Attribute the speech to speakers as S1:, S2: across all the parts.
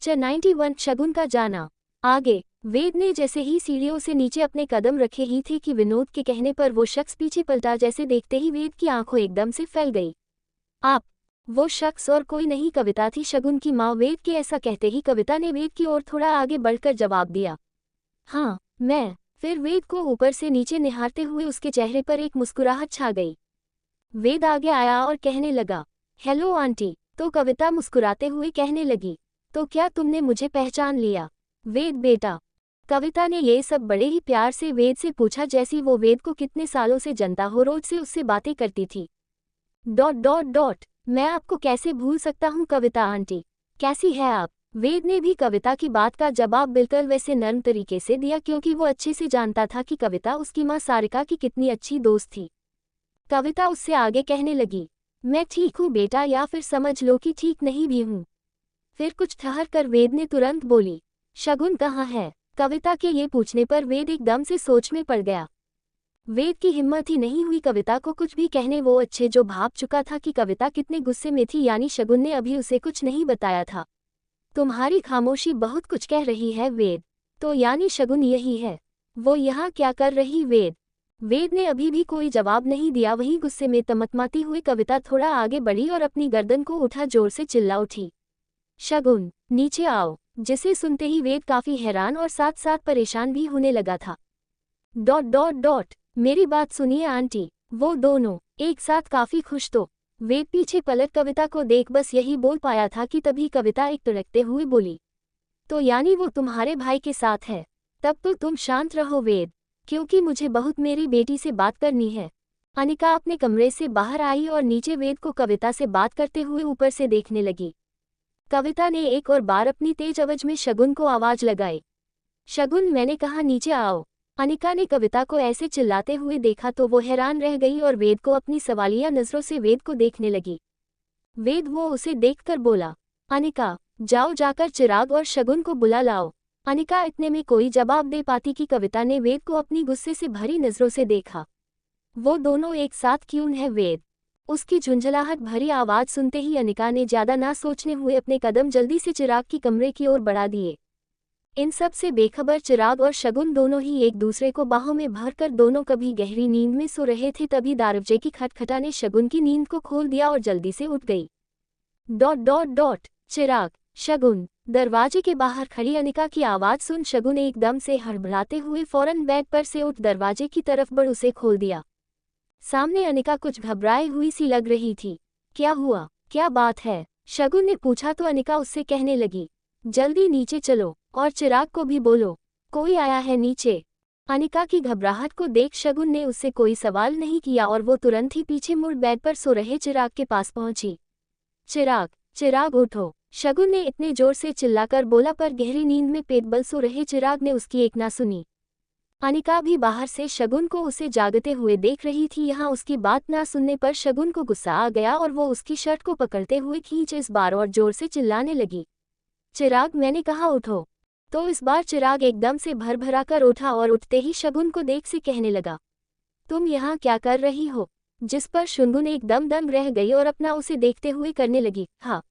S1: 91 शगुन का जाना। आगे वेद ने जैसे ही सीढ़ियों से नीचे अपने कदम रखे ही थे कि विनोद के कहने पर वो शख्स पीछे पलटा। जैसे देखते ही वेद की आंखों एकदम से फैल गई। आप? वो शख्स और कोई नहीं कविता थी, शगुन की माँ। वेद के ऐसा कहते ही कविता ने वेद की ओर थोड़ा आगे बढ़कर जवाब दिया, हाँ मैं। फिर वेद को ऊपर से नीचे निहारते हुए उसके चेहरे पर एक मुस्कुराहट छा गई। वेद आगे आया और कहने लगा, हेलो आंटी। तो कविता मुस्कुराते हुए कहने लगी, तो क्या तुमने मुझे पहचान लिया? वेद बेटा। कविता ने ये सब बड़े ही प्यार से वेद से पूछा, जैसी वो वेद को कितने सालों से जानता हो, रोज से उससे बातें करती थी। ... मैं आपको कैसे भूल सकता हूँ कविता आंटी, कैसी है आप? वेद ने भी कविता की बात का जवाब बिल्कुल वैसे नर्म तरीके से दिया, क्योंकि वो अच्छे से जानता था कि कविता उसकी माँ सारिका की कितनी अच्छी दोस्त थी। कविता उससे आगे कहने लगी, मैं ठीक हूँ बेटा, या फिर समझ लो कि ठीक नहीं भी हूँ। फिर कुछ ठहर कर वेद ने तुरंत बोली, शगुन कहाँ है? कविता के ये पूछने पर वेद एकदम से सोच में पड़ गया। वेद की हिम्मत ही नहीं हुई कविता को कुछ भी कहने। वो अच्छे जो भाप चुका था कि कविता कितने गुस्से में थी, यानी शगुन ने अभी उसे कुछ नहीं बताया था। तुम्हारी खामोशी बहुत कुछ कह रही है वेद। तो यानी शगुन यही है? वो यहाँ क्या कर रही वेद? वेद ने अभी भी कोई जवाब नहीं दिया। वहीं गुस्से में तमतमाती हुई कविता थोड़ा आगे बढ़ी और अपनी गर्दन को उठा जोर से चिल्ला उठी, शगुन नीचे आओ। जिसे सुनते ही वेद काफी हैरान और साथ साथ परेशान भी होने लगा था। ... मेरी बात सुनिए आंटी। वो दोनों एक साथ काफी खुश तो। वेद पीछे पलट कविता को देख बस यही बोल पाया था कि तभी कविता एक तड़कते हुए बोली, तो यानी वो तुम्हारे भाई के साथ है? तब तो तुम शांत रहो वेद, क्योंकि मुझे बहुत मेरी बेटी से बात करनी है। अनिका अपने कमरे से बाहर आई और नीचे वेद को कविता से बात करते हुए ऊपर से देखने लगी। कविता ने एक और बार अपनी तेज आवाज में शगुन को आवाज लगाई, शगुन मैंने कहा नीचे आओ। अनिका ने कविता को ऐसे चिल्लाते हुए देखा तो वो हैरान रह गई और वेद को अपनी सवालिया नजरों से वेद को देखने लगी। वेद वो उसे देखकर बोला, अनिका जाओ जाकर चिराग और शगुन को बुला लाओ। अनिका इतने में कोई जवाब दे पाती कि कविता ने वेद को अपनी गुस्से से भरी नजरों से देखा। वो दोनों एक साथ क्यों है वेद? उसकी झुंझलाहट भरी आवाज सुनते ही अनिका ने ज्यादा ना सोचने हुए अपने कदम जल्दी से चिराग की कमरे की ओर बढ़ा दिए। इन सब से बेखबर चिराग और शगुन दोनों ही एक दूसरे को बाहों में भरकर दोनों कभी गहरी नींद में सो रहे थे। तभी दरवाजे की खटखटा ने शगुन की नींद को खोल दिया और जल्दी से उठ गई। ... चिराग, शगुन। दरवाजे के बाहर खड़ी अनिका की आवाज सुन शगुन एकदम से हड़बड़ाते हुए फौरन बेड पर से उठ दरवाजे की तरफ बढ़ उसे खोल दिया। सामने अनिका कुछ घबराई हुई सी लग रही थी। क्या हुआ, क्या बात है? शगुन ने पूछा तो अनिका उससे कहने लगी, जल्दी नीचे चलो और चिराग को भी बोलो, कोई आया है नीचे। अनिका की घबराहट को देख शगुन ने उससे कोई सवाल नहीं किया और वो तुरंत ही पीछे मुड़ बेड पर सो रहे चिराग के पास पहुंची। चिराग, चिराग उठो। शगुन ने इतने जोर से चिल्लाकर बोला पर गहरी नींद में पेटबल सो रहे चिराग ने उसकी एक ना सुनी। अनिका भी बाहर से शगुन को उसे जागते हुए देख रही थी। यहाँ उसकी बात ना सुनने पर शगुन को गुस्सा आ गया और वो उसकी शर्ट को पकड़ते हुए खींच इस बार और जोर से चिल्लाने लगी, चिराग मैंने कहा उठो। तो इस बार चिराग एकदम से भरभरा कर उठा और उठते ही शगुन को देख से कहने लगा, तुम यहाँ क्या कर रही हो? जिस पर शगुन एकदम दंग रह गई और अपना उसे देखते हुए करने लगी, हाँ।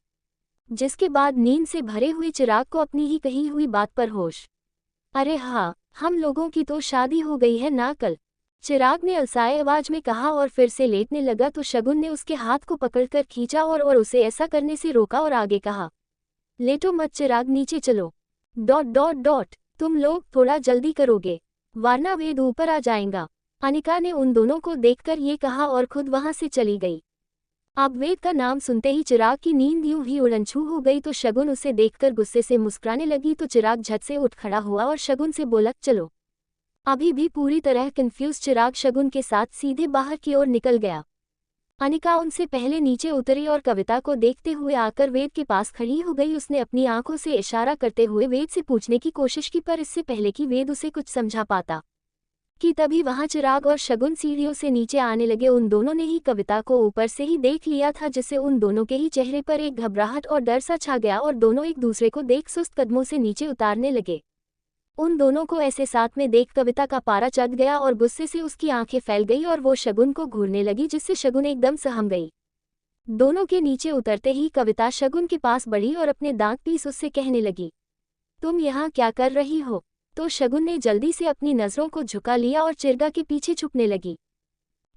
S1: जिसके बाद नींद से भरे हुए चिराग को अपनी ही कही हुई बात पर होश। अरे हाँ, हम लोगों की तो शादी हो गई है ना कल? चिराग ने अलसाए आवाज में कहा और फिर से लेटने लगा तो शगुन ने उसके हाथ को पकड़कर खींचा और उसे ऐसा करने से रोका और आगे कहा, लेटो मत चिराग, नीचे चलो। ... तुम लोग थोड़ा जल्दी करोगे वरना वेद ऊपर आ जाएगा। अनिका ने उन दोनों को देखकर ये कहा और खुद वहां से चली गई। अब वेद का नाम सुनते ही चिराग की नींद यूं ही उड़नछू हो गई तो शगुन उसे देखकर गुस्से से मुस्कुराने लगी तो चिराग झट से उठ खड़ा हुआ और शगुन से बोला, चलो। अभी भी पूरी तरह कंफ्यूज चिराग शगुन के साथ सीधे बाहर की ओर निकल गया। अनिका उनसे पहले नीचे उतरी और कविता को देखते हुए आकर वेद के पास खड़ी हो गई। उसने अपनी आंखों से इशारा करते हुए वेद से पूछने की कोशिश की पर इससे पहले कि वेद उसे कुछ समझा पाता कि तभी वहां चिराग और शगुन सीढ़ियों से नीचे आने लगे। उन दोनों ने ही कविता को ऊपर से ही देख लिया था जिससे उन दोनों के ही चेहरे पर एक घबराहट और डर सा छा गया और दोनों एक दूसरे को देख सुस्त कदमों से नीचे उतारने लगे। उन दोनों को ऐसे साथ में देख कविता का पारा चढ़ गया और गुस्से से उसकी आंखें फैल गई और वो शगुन को घूरने लगी जिससे शगुन एकदम सहम गई। दोनों के नीचे उतरते ही कविता शगुन के पास बढ़ी और अपने दांत पीस उससे कहने लगी, तुम यहाँ क्या कर रही हो? तो शगुन ने जल्दी से अपनी नजरों को झुका लिया और चिरगा के पीछे छुपने लगी।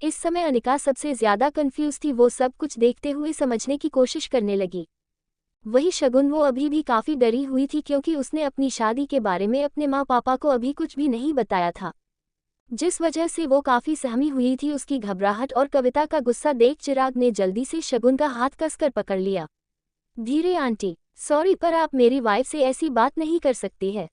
S1: इस समय अनिका सबसे ज्यादा कंफ्यूज थी। वो सब कुछ देखते हुए समझने की कोशिश करने लगी। वही शगुन, वो अभी भी काफी डरी हुई थी क्योंकि उसने अपनी शादी के बारे में अपने माँ पापा को अभी कुछ भी नहीं बताया था, जिस वजह से वो काफी सहमी हुई थी। उसकी घबराहट और कविता का गुस्सा देख चिराग ने जल्दी से शगुन का हाथ कसकर पकड़ लिया। धीरे आंटी, सॉरी, पर आप मेरी वाइफ से ऐसी बात नहीं कर सकती है।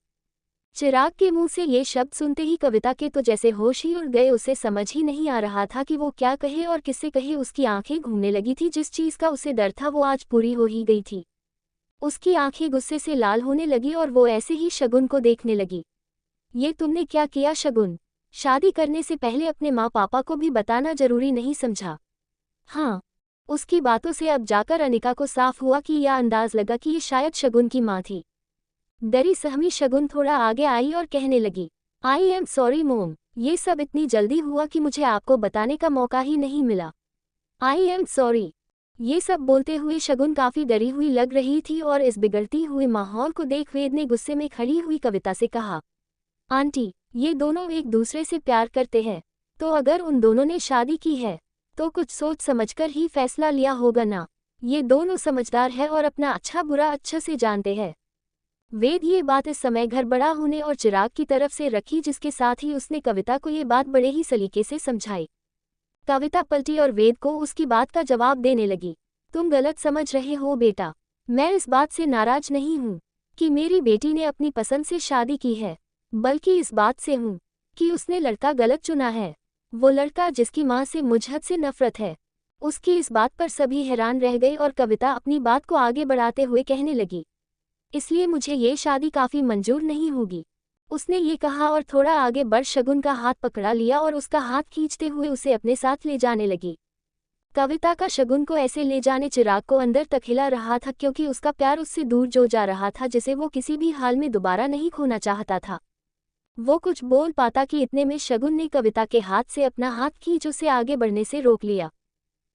S1: चिराग के मुंह से ये शब्द सुनते ही कविता के तो जैसे होश ही उड़ गए। उसे समझ ही नहीं आ रहा था कि वो क्या कहे और किससे कहे। उसकी आंखें घूमने लगी थी। जिस चीज का उसे डर था वो आज पूरी हो ही गई थी। उसकी आंखें गुस्से से लाल होने लगी और वो ऐसे ही शगुन को देखने लगी। ये तुमने क्या किया शगुन? शादी करने से पहले अपने माँ पापा को भी बताना जरूरी नहीं समझा? हाँ। उसकी बातों से अब जाकर अनिका को साफ हुआ कि यह अंदाज लगा कि ये शायद शगुन की माँ थी। डरी सहमी शगुन थोड़ा आगे आई और कहने लगी, आई एम सॉरी मोम, ये सब इतनी जल्दी हुआ कि मुझे आपको बताने का मौका ही नहीं मिला। I am sorry. ये सब बोलते हुए शगुन काफी डरी हुई लग रही थी और इस बिगड़ती हुए माहौल को देख वेद ने गुस्से में खड़ी हुई कविता से कहा, आंटी, ये दोनों एक दूसरे से प्यार करते हैं, तो अगर उन दोनों ने शादी की है तो कुछ सोच समझकर ही फैसला लिया होगा ना। ये दोनों समझदार है और अपना अच्छा बुरा अच्छा से जानते हैं। वेद ये बात इस समय घर बड़ा होने और चिराग की तरफ से रखी, जिसके साथ ही उसने कविता को ये बात बड़े ही सलीके से समझाई। कविता पलटी और वेद को उसकी बात का जवाब देने लगी, तुम गलत समझ रहे हो बेटा। मैं इस बात से नाराज नहीं हूँ कि मेरी बेटी ने अपनी पसंद से शादी की है, बल्कि इस बात से हूँ कि उसने लड़का गलत चुना है। वो लड़का जिसकी माँ से मुझहत से नफरत है। उसकी इस बात पर सभी हैरान रह गए और कविता अपनी बात को आगे बढ़ाते हुए कहने लगी, इसलिए मुझे ये शादी काफी मंजूर नहीं होगी। उसने ये कहा और थोड़ा आगे बढ़ शगुन का हाथ पकड़ा लिया और उसका हाथ खींचते हुए उसे अपने साथ ले जाने लगी। कविता का शगुन को ऐसे ले जाने चिराग को अंदर तक हिला रहा था क्योंकि उसका प्यार उससे दूर जो जा रहा था, जिसे वो किसी भी हाल में दोबारा नहीं खोना चाहता था। वो कुछ बोल पाता कि इतने में शगुन ने कविता के हाथ से अपना हाथ खींच उसे आगे बढ़ने से रोक लिया।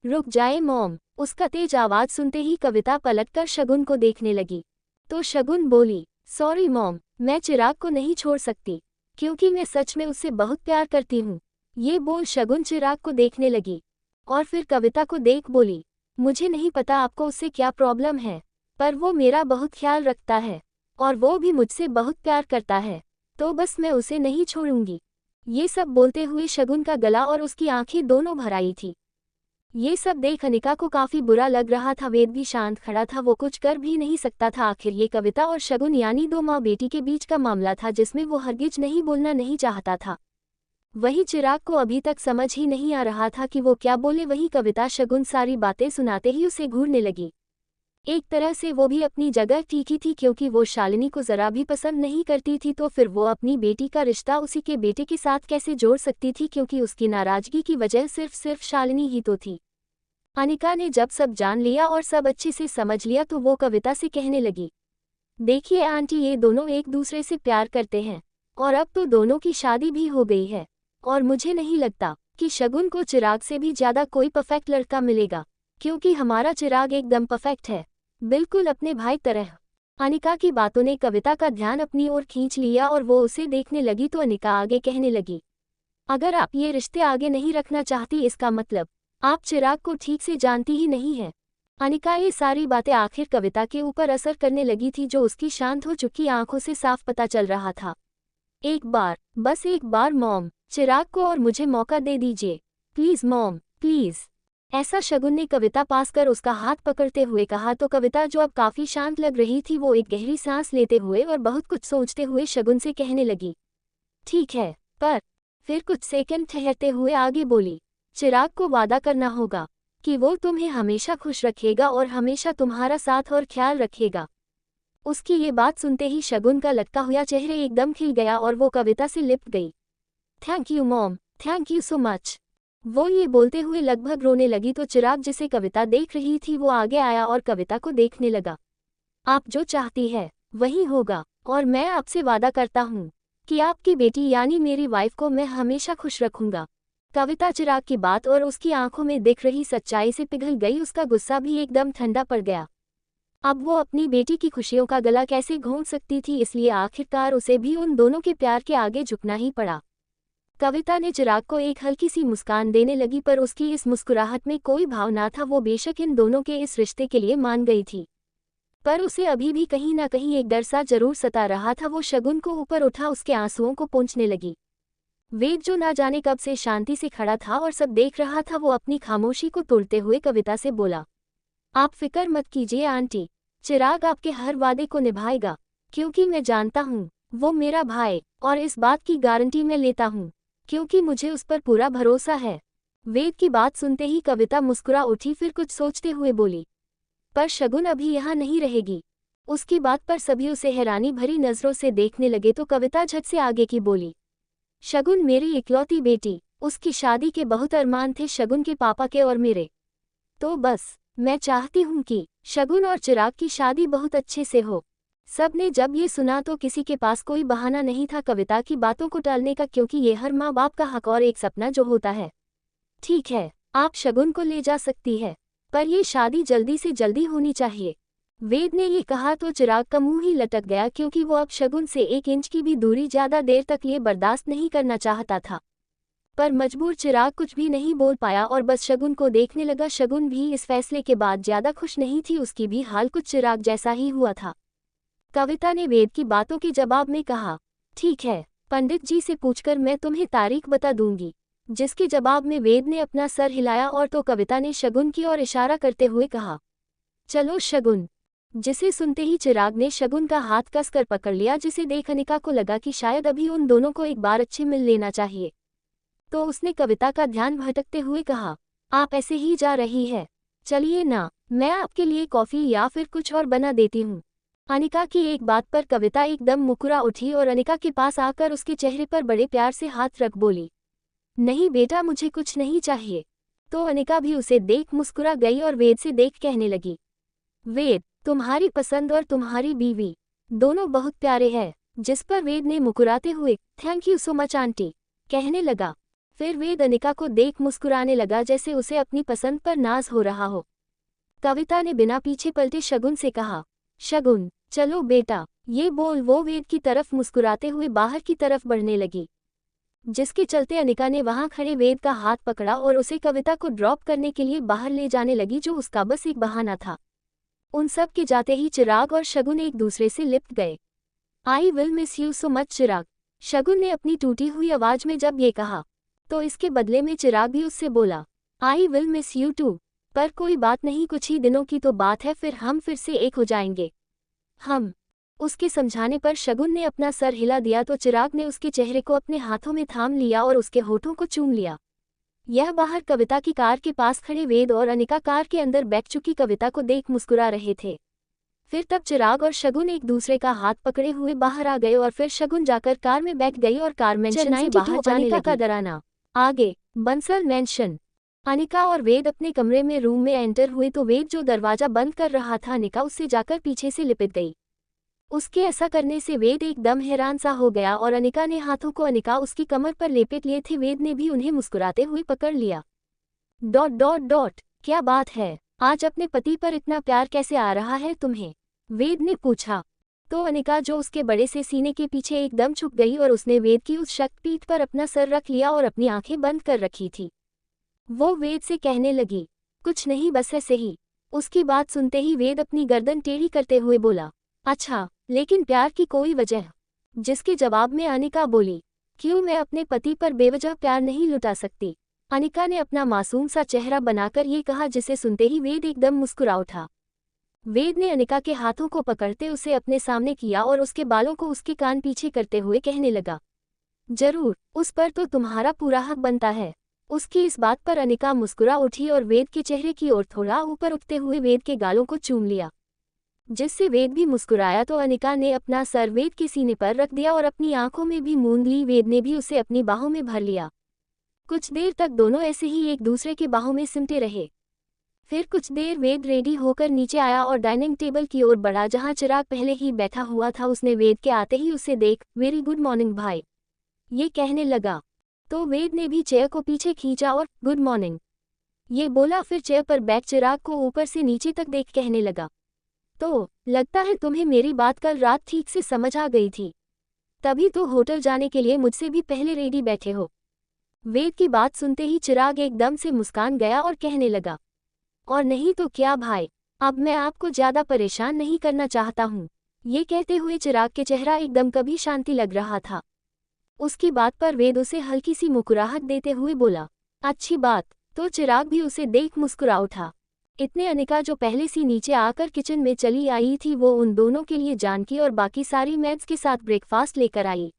S1: रुक जाए मॉम, उसका तेज आवाज सुनते ही कविता पलटकर शगुन को देखने लगी। तो शगुन बोली, सॉरी मॉम, मैं चिराग को नहीं छोड़ सकती क्योंकि मैं सच में उससे बहुत प्यार करती हूँ। ये बोल शगुन चिराग को देखने लगी और फिर कविता को देख बोली, मुझे नहीं पता आपको उससे क्या प्रॉब्लम है, पर वो मेरा बहुत ख्याल रखता है और वो भी मुझसे बहुत प्यार करता है, तो बस मैं उसे नहीं छोड़ूंगी। ये सब बोलते हुए शगुन का गला और उसकी आंखें दोनों भर आई थी। ये सब देख अनिका को काफी बुरा लग रहा था। वेद भी शांत खड़ा था, वो कुछ कर भी नहीं सकता था। आखिर ये कविता और शगुन यानी दो माँ बेटी के बीच का मामला था जिसमें वो हरगिज नहीं बोलना नहीं चाहता था। वही चिराग को अभी तक समझ ही नहीं आ रहा था कि वो क्या बोले। वही कविता शगुन सारी बातें सुनाते ही उसे घूरने लगी। एक तरह से वो भी अपनी जगह ठीक ही थी क्योंकि वो शालिनी को जरा भी पसंद नहीं करती थी, तो फिर वो अपनी बेटी का रिश्ता उसी के बेटे के साथ कैसे जोड़ सकती थी, क्योंकि उसकी नाराजगी की वजह सिर्फ शालिनी ही तो थी। अनिका ने जब सब जान लिया और सब अच्छे से समझ लिया तो वो कविता से कहने लगी, देखिए आंटी, ये दोनों एक दूसरे से प्यार करते हैं और अब तो दोनों की शादी भी हो गई है और मुझे नहीं लगता कि शगुन को चिराग से भी ज्यादा कोई परफेक्ट लड़का मिलेगा, क्योंकि हमारा चिराग एकदम परफेक्ट है, बिल्कुल अपने भाई तरह। अनिका की बातों ने कविता का ध्यान अपनी ओर खींच लिया और वो उसे देखने लगी तो अनिका आगे कहने लगी, अगर आप ये रिश्ते आगे नहीं रखना चाहती इसका मतलब आप चिराग को ठीक से जानती ही नहीं है। अनिका ये सारी बातें आखिर कविता के ऊपर असर करने लगी थी, जो उसकी शांत हो चुकी आंखों से साफ पता चल रहा था। एक बार, बस एक बार मॉम, चिराग को और मुझे मौका दे दीजिए, प्लीज मॉम, प्लीज। ऐसा शगुन ने कविता पास कर उसका हाथ पकड़ते हुए कहा तो कविता, जो अब काफी शांत लग रही थी, वो एक गहरी सांस लेते हुए और बहुत कुछ सोचते हुए शगुन से कहने लगी, ठीक है, पर फिर कुछ सेकंड ठहरते हुए आगे बोली, चिराग को वादा करना होगा कि वो तुम्हें हमेशा खुश रखेगा और हमेशा तुम्हारा साथ और ख्याल रखेगा। उसकी ये बात सुनते ही शगुन का लटका हुआ चेहरा एकदम खिल गया और वो कविता से लिपट गई। Thank you mom, thank you so much. वो ये बोलते हुए लगभग रोने लगी तो चिराग, जिसे कविता देख रही थी, वो आगे आया और कविता को देखने लगा। आप जो चाहती है वही होगा और मैं आपसे वादा करता हूँ कि आपकी बेटी यानी मेरी वाइफ को मैं हमेशा खुश रखूंगा। कविता चिराग की बात और उसकी आंखों में दिख रही सच्चाई से पिघल गई। उसका गुस्सा भी एकदम ठंडा पड़ गया। अब वो अपनी बेटी की खुशियों का गला कैसे घोंट सकती थी, इसलिए आखिरकार उसे भी उन दोनों के प्यार के आगे झुकना ही पड़ा। कविता ने चिराग को एक हल्की सी मुस्कान देने लगी, पर उसकी इस मुस्कुराहट में कोई भाव ना था। वो बेशक इन दोनों के इस रिश्ते के लिए मान गई थी, पर उसे अभी भी कहीं ना कहीं एक डर सा जरूर सता रहा था। वो शगुन को ऊपर उठा उसके आंसुओं को पोंछने लगी। वेद जो ना जाने कब से शांति से खड़ा था और सब देख रहा था, वो अपनी खामोशी को तोड़ते हुए कविता से बोला, आप फिक्र मत कीजिए आंटी, चिराग आपके हर वादे को निभाएगा, क्योंकि मैं जानता हूँ वो मेरा भाई, और इस बात की गारंटी मैं लेता हूँ क्योंकि मुझे उस पर पूरा भरोसा है। वेद की बात सुनते ही कविता मुस्कुरा उठी, फिर कुछ सोचते हुए बोली, पर शगुन अभी यहाँ नहीं रहेगी। उसकी बात पर सभी उसे हैरानी भरी नजरों से देखने लगे तो कविता झट से आगे की बोली, शगुन मेरी इकलौती बेटी, उसकी शादी के बहुत अरमान थे, शगुन के पापा के और मेरे। तो बस मैं चाहती हूँ कि शगुन और चिराग की शादी बहुत अच्छे से हो। सबने जब ये सुना तो किसी के पास कोई बहाना नहीं था कविता की बातों को टालने का, क्योंकि ये हर माँ बाप का हक और एक सपना जो होता है। ठीक है, आप शगुन को ले जा सकती है, पर यह शादी जल्दी से जल्दी होनी चाहिए। वेद ने ये कहा तो चिराग का मुंह ही लटक गया, क्योंकि वो अब शगुन से 1 इंच की भी दूरी ज्यादा देर तक ये बर्दाश्त नहीं करना चाहता था। पर मजबूर चिराग कुछ भी नहीं बोल पाया और बस शगुन को देखने लगा। शगुन भी इस फैसले के बाद ज्यादा खुश नहीं थी, उसकी भी हाल कुछ चिराग जैसा ही हुआ था। कविता ने वेद की बातों के जवाब में कहा, ठीक है, पंडित जी से पूछकर मैं तुम्हें तारीख बता दूंगी। जिसके जवाब में वेद ने अपना सर हिलाया और तो कविता ने शगुन की ओर इशारा करते हुए कहा, चलो शगुन। जिसे सुनते ही चिराग ने शगुन का हाथ कसकर पकड़ लिया, जिसे देख अनिका को लगा कि शायद अभी उन दोनों को एक बार अच्छे मिल लेना चाहिए। तो उसने कविता का ध्यान भटकते हुए कहा, आप ऐसे ही जा रही है, चलिए ना, मैं आपके लिए कॉफी या फिर कुछ और बना देती हूँ। अनिका की एक बात पर कविता एकदम मुकुरा उठी और अनिका के पास आकर उसके चेहरे पर बड़े प्यार से हाथ रख बोली, नहीं बेटा, मुझे कुछ नहीं चाहिए। तो अनिका भी उसे देख मुस्कुरा गई और वेद से देख कहने लगी, वेद, तुम्हारी पसंद और तुम्हारी बीवी दोनों बहुत प्यारे हैं। जिस पर वेद ने मुस्कुराते हुए thank you so much aunty कहने लगा। फिर वेद अनिका को देख मुस्कुराने लगा, जैसे उसे अपनी पसंद पर नाज हो रहा हो। कविता ने बिना पीछे पलटे शगुन से कहा, शगुन चलो बेटा, ये बोल वो वेद की तरफ मुस्कुराते हुए बाहर की तरफ बढ़ने लगी, जिसके चलते अनिका ने वहां खड़े वेद का हाथ पकड़ा और उसे कविता को ड्रॉप करने के लिए बाहर ले जाने लगी, जो उसका बस एक बहाना था। उन सब के जाते ही चिराग और शगुन एक दूसरे से लिपट गए। I will miss you so much Chirag, Shagun ने अपनी टूटी हुई आवाज में जब ये कहा, तो इसके बदले में चिराग भी उससे बोला, I will miss you too, पर कोई बात नहीं, कुछ ही दिनों की तो बात है, फिर हम फिर से एक हो जाएंगे। हम। उसके समझाने पर शगुन ने अपना सर हिला दिया तो चिराग ने उसके चेहरे को अपने हाथों में थाम लिया और उसके होठों को चूम लिया। यह बाहर कविता की कार के पास खड़े वेद और अनिका कार के अंदर बैठ चुकी कविता को देख मुस्कुरा रहे थे। फिर तब चिराग और शगुन एक दूसरे का हाथ पकड़े हुए बाहर आ गए और फिर शगुन जाकर कार में बैठ गई और कार मेंशन से बाहर जाने लगी। का डराना। आगे बंसल मेंशन। अनिका और वेद अपने कमरे में रूम में एंटर हुए तो वेद जो दरवाजा बंद कर रहा था, अनिका उससे जाकर पीछे से लिपट गई। उसके ऐसा करने से वेद एकदम हैरान सा हो गया और अनिका ने हाथों को अनिका उसकी कमर पर लेपेट लिए थे, वेद ने भी उन्हें मुस्कुराते हुए पकड़ लिया। डॉट डॉट डॉट, क्या बात है, आज अपने पति पर इतना प्यार कैसे आ रहा है तुम्हें, वेद ने पूछा। तो अनिका जो उसके बड़े से सीने के पीछे एकदम छुप गई और उसने वेद की उस शक्त पीठ पर अपना सर रख लिया और अपनी आंखें बंद कर रखी थी। वो वेद से कहने लगी, कुछ नहीं, बस ऐसे ही। उसकी बात सुनते ही वेद अपनी गर्दन टेढ़ी करते हुए बोला, अच्छा, लेकिन प्यार की कोई वजह? जिसके जवाब में अनिका बोली, क्यों, मैं अपने पति पर बेवजह प्यार नहीं लुटा सकती। अनिका ने अपना मासूम सा चेहरा बनाकर ये कहा, जिसे सुनते ही वेद एकदम मुस्कुरा उठा। वेद ने अनिका के हाथों को पकड़ते उसे अपने सामने किया और उसके बालों को उसके कान पीछे करते हुए कहने लगा, जरूर, उस पर तो तुम्हारा पूरा हक बनता है। उसकी इस बात पर अनिका मुस्कुरा उठी और वेद के चेहरे की ओर थोड़ा ऊपर उठते हुए वेद के गालों को चूम लिया, जिससे वेद भी मुस्कुराया। तो अनिका ने अपना सर वेद के सीने पर रख दिया और अपनी आंखों में भी मूंद ली। वेद ने भी उसे अपनी बाहों में भर लिया। कुछ देर तक दोनों ऐसे ही एक दूसरे के बाहों में सिमटे रहे। फिर कुछ देर वेद रेडी होकर नीचे आया और डाइनिंग टेबल की ओर बढ़ा, जहां चिराग पहले ही बैठा हुआ था। उसने वेद के आते ही उसे देख वेरी गुड मॉर्निंग भाई, ये कहने लगा। तो वेद ने भी चेयर को पीछे खींचा और गुड मॉर्निंग ये बोला, फिर चेयर पर बैठ चिराग को ऊपर से नीचे तक देख कहने लगा, तो लगता है तुम्हें मेरी बात कल रात ठीक से समझ आ गई थी, तभी तो होटल जाने के लिए मुझसे भी पहले रेडी बैठे हो। वेद की बात सुनते ही चिराग एकदम से मुस्कान गया और कहने लगा, और नहीं तो क्या भाई, अब मैं आपको ज्यादा परेशान नहीं करना चाहता हूँ। ये कहते हुए चिराग के चेहरा एकदम कभी शांति लग रहा था। उसकी बात पर वेद उसे हल्की सी मुस्कुराहट देते हुए बोला, अच्छी बात। तो चिराग भी उसे देख मुस्कुरा उठा। इतने अनिका जो पहले सी नीचे आकर किचन में चली आई थी वो उन दोनों के लिए जानकी और बाकी सारी मेड्स के साथ ब्रेकफास्ट लेकर आई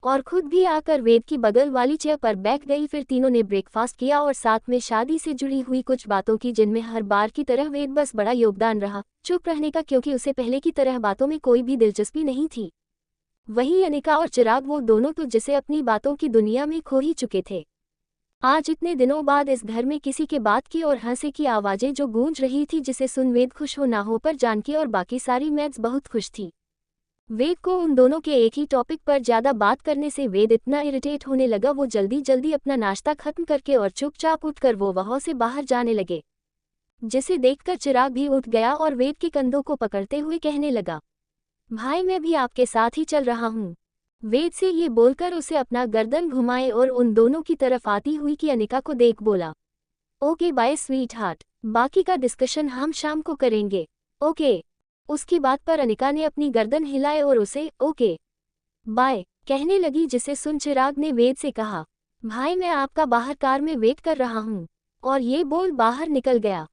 S1: और खुद भी आकर वेद की बगल वाली चेयर पर बैठ गई। फिर तीनों ने ब्रेकफास्ट किया और साथ में शादी से जुड़ी हुई कुछ बातों की, जिनमें हर बार की तरह वेद बस बड़ा योगदान रहा चुप रहने का, क्योंकि उसे पहले की तरह बातों में कोई भी दिलचस्पी नहीं थी। वहीं अनिका और चिराग वो दोनों तो जैसे अपनी बातों की दुनिया में खो ही चुके थे। आज इतने दिनों बाद इस घर में किसी के बात की और हंसे की आवाजें जो गूंज रही थी, जिसे सुन वेद खुश हो ना हो पर जानकी और बाकी सारी मेड्स बहुत खुश थी। वेद को उन दोनों के एक ही टॉपिक पर ज्यादा बात करने से वेद इतना इरिटेट होने लगा, वो जल्दी जल्दी अपना नाश्ता खत्म करके और चुपचाप उठकर वो वहां से बाहर जाने लगे, जिसे देखकर चिराग भी उठ गया और वेद के कंधों को पकड़ते हुए कहने लगा, भाई मैं भी आपके साथ ही चल रहा हूँ। वेद से ये बोलकर उसे अपना गर्दन घुमाए और उन दोनों की तरफ आती हुई की अनिका को देख बोला, ओके बाय स्वीट हार्ट, बाकी का डिस्कशन हम शाम को करेंगे, ओके। उसकी बात पर अनिका ने अपनी गर्दन हिलाए और उसे ओके बाय कहने लगी, जिसे सुन चिराग ने वेद से कहा, भाई मैं आपका बाहर कार में वेट कर रहा हूँ, और ये बोल बाहर निकल गया।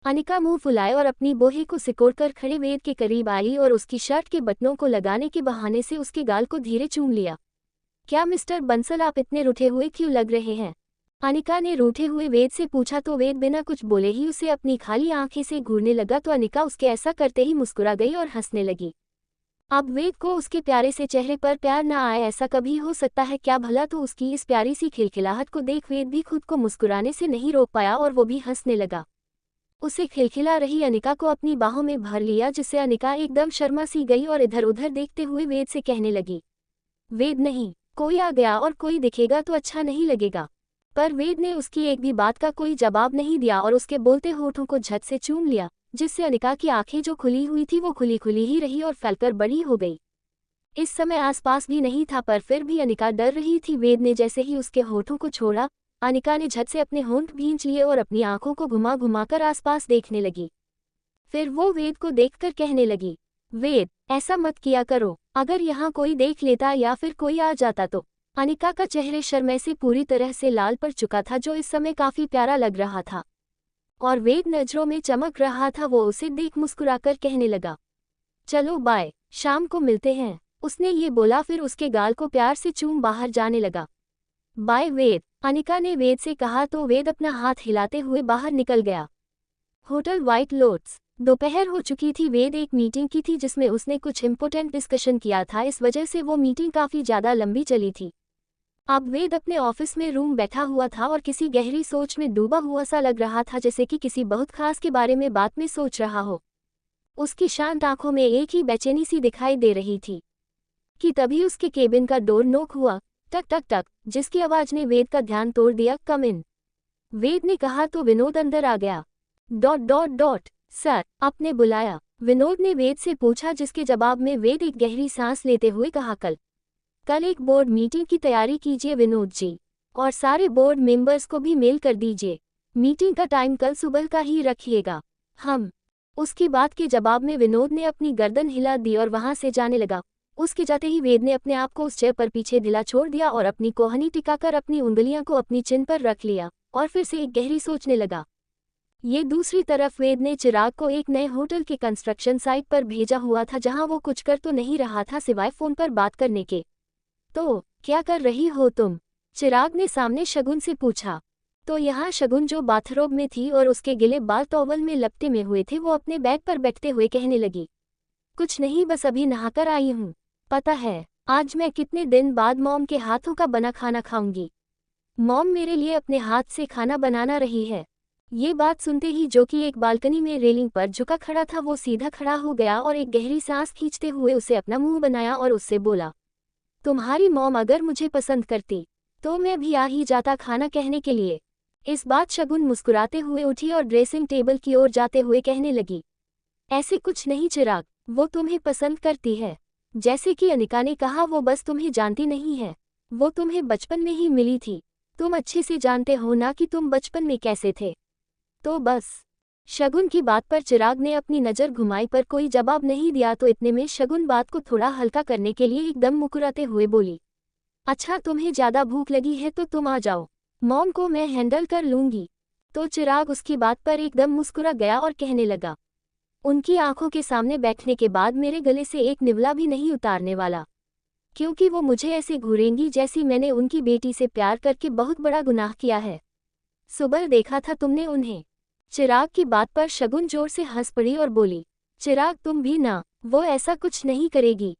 S1: अनिका मुंह फुलाए और अपनी बोहे को सिकोड़कर खड़े वेद के करीब आई और उसकी शर्ट के बटनों को लगाने के बहाने से उसके गाल को धीरे चूम लिया। क्या मिस्टर बंसल आप इतने रूठे हुए क्यों लग रहे हैं? अनिका ने रूठे हुए वेद से पूछा तो वेद बिना कुछ बोले ही उसे अपनी खाली आंखें से घूरने लगा, तो अनिका उसके ऐसा करते ही मुस्कुरा गई और हंसने लगी। अब वेद को उसके प्यारे से चेहरे पर प्यार न आए, ऐसा कभी हो सकता है क्या भला? तो उसकी इस प्यारी सी खिलखिलाहट को देख वेद भी खुद को मुस्कुराने से नहीं रोक पाया और वो भी हंसने लगा। उसे खिलखिला रही अनिका को अपनी बाहों में भर लिया, जिससे अनिका एकदम शर्मा सी गई और इधर उधर देखते हुए वेद से कहने लगी, वेद नहीं, कोई आ गया और कोई दिखेगा तो अच्छा नहीं लगेगा। पर वेद ने उसकी एक भी बात का कोई जवाब नहीं दिया और उसके बोलते होठों को झट से चूम लिया, जिससे अनिका की आंखें जो खुली हुई थी वो खुली खुली ही रही और फैलकर बड़ी हो गई। इस समय आसपास भी नहीं था, पर फिर भी अनिका डर रही थी। वेद ने जैसे ही उसके होठों को छोड़ा, अनिका ने झट से अपने होंठ भींच लिए और अपनी आंखों को घुमा घुमाकर आसपास देखने लगी। फिर वो वेद को देखकर कहने लगी, वेद ऐसा मत किया करो, अगर यहाँ कोई देख लेता या फिर कोई आ जाता तो। अनिका का चेहरे शर्म से पूरी तरह से लाल पड़ चुका था, जो इस समय काफी प्यारा लग रहा था और वेद नजरों में चमक रहा था। वो उसे देख मुस्कुराकर कहने लगा, चलो बाय, शाम को मिलते हैं। उसने ये बोला, फिर उसके गाल को प्यार से चूम बाहर जाने लगा। बाय वेद, अनिका ने वेद से कहा तो वेद अपना हाथ हिलाते हुए बाहर निकल गया। Hotel white lotus. दोपहर हो चुकी थी। वेद एक मीटिंग की थी जिसमें उसने कुछ इम्पोर्टेंट डिस्कशन किया था, इस वजह से वो मीटिंग काफी ज्यादा लंबी चली थी। अब वेद अपने ऑफिस में रूम बैठा हुआ था और किसी गहरी सोच में डूबा हुआ सा लग रहा था, जैसे कि किसी बहुत खास के बारे में बात में सोच रहा हो। उसकी शांत आंखों में एक ही बेचैनी सी दिखाई दे रही थी कि तभी उसके केबिन का डोर नॉक हुआ, टक टक टक, जिसकी आवाज ने वेद का ध्यान तोड़ दिया। कम इन, वेद ने कहा तो विनोद अंदर आ गया। डॉट डॉट डॉट, सर आपने बुलाया? विनोद ने वेद से पूछा, जिसके जवाब में वेद एक गहरी सांस लेते हुए कहा, कल एक बोर्ड मीटिंग की तैयारी कीजिए विनोद जी, और सारे बोर्ड मेंबर्स को भी मेल कर दीजिए। मीटिंग का टाइम कल सुबह का ही रखिएगा। हम। उसकी बात के जवाब में विनोद ने अपनी गर्दन हिला दी और वहां से जाने लगा। उसके जाते ही वेद ने अपने आप को उस चेयर पर पीछे ढिला छोड़ दिया और अपनी कोहनी टिकाकर अपनी उंगलियां को अपनी चिन पर रख लिया और फिर से एक गहरी सोचने लगा। ये दूसरी तरफ वेद ने चिराग को एक नए होटल के कंस्ट्रक्शन साइट पर भेजा हुआ था, जहां वो कुछ कर तो नहीं रहा था सिवाय फोन पर बात करने के। तो क्या कर रही हो तुम? चिराग ने सामने शगुन से पूछा। तो यहाँ शगुन, जो बाथरोब में थी और उसके गिले बाल टॉवल में लपटे में हुए थे, वो अपने बेड पर बैठते हुए कहने लगी, कुछ नहीं, बस अभी नहाकर आई हूँ। पता है आज मैं कितने दिन बाद मॉम के हाथों का बना खाना खाऊंगी। मॉम मेरे लिए अपने हाथ से खाना बनाना रही है। ये बात सुनते ही जो कि एक बालकनी में रेलिंग पर झुका खड़ा था, वो सीधा खड़ा हो गया और एक गहरी सांस खींचते हुए उसे अपना मुंह बनाया और उससे बोला, तुम्हारी मॉम अगर मुझे पसंद करती तो मैं भी आ ही जाता खाना कहने के लिए। इस बात शगुन मुस्कुराते हुए उठी और ड्रेसिंग टेबल की ओर जाते हुए कहने लगी, ऐसे कुछ नहीं चिराग, वो तुम्हें पसंद करती है। जैसे कि अनिका ने कहा, वो बस तुम्हें जानती नहीं है, वो तुम्हें बचपन में ही मिली थी। तुम अच्छे से जानते हो ना कि तुम बचपन में कैसे थे। तो बस। शगुन की बात पर चिराग ने अपनी नज़र घुमाई पर कोई जवाब नहीं दिया। तो इतने में शगुन बात को थोड़ा हल्का करने के लिए एकदम मुस्कुराते हुए बोली, अच्छा तुम्हें ज़्यादा भूख लगी है तो तुम आ जाओ, मॉम को मैं हैंडल कर लूँगी। तो चिराग उसकी बात पर एकदम मुस्कुरा गया और कहने लगा, उनकी आंखों के सामने बैठने के बाद मेरे गले से एक निवला भी नहीं उतारने वाला, क्योंकि वो मुझे ऐसे घूरेंगी जैसी मैंने उनकी बेटी से प्यार करके बहुत बड़ा गुनाह किया है। सुबह देखा था तुमने उन्हें। चिराग की बात पर शगुन जोर से हंस पड़ी और बोली, चिराग तुम भी ना, वो ऐसा कुछ नहीं करेगी। ...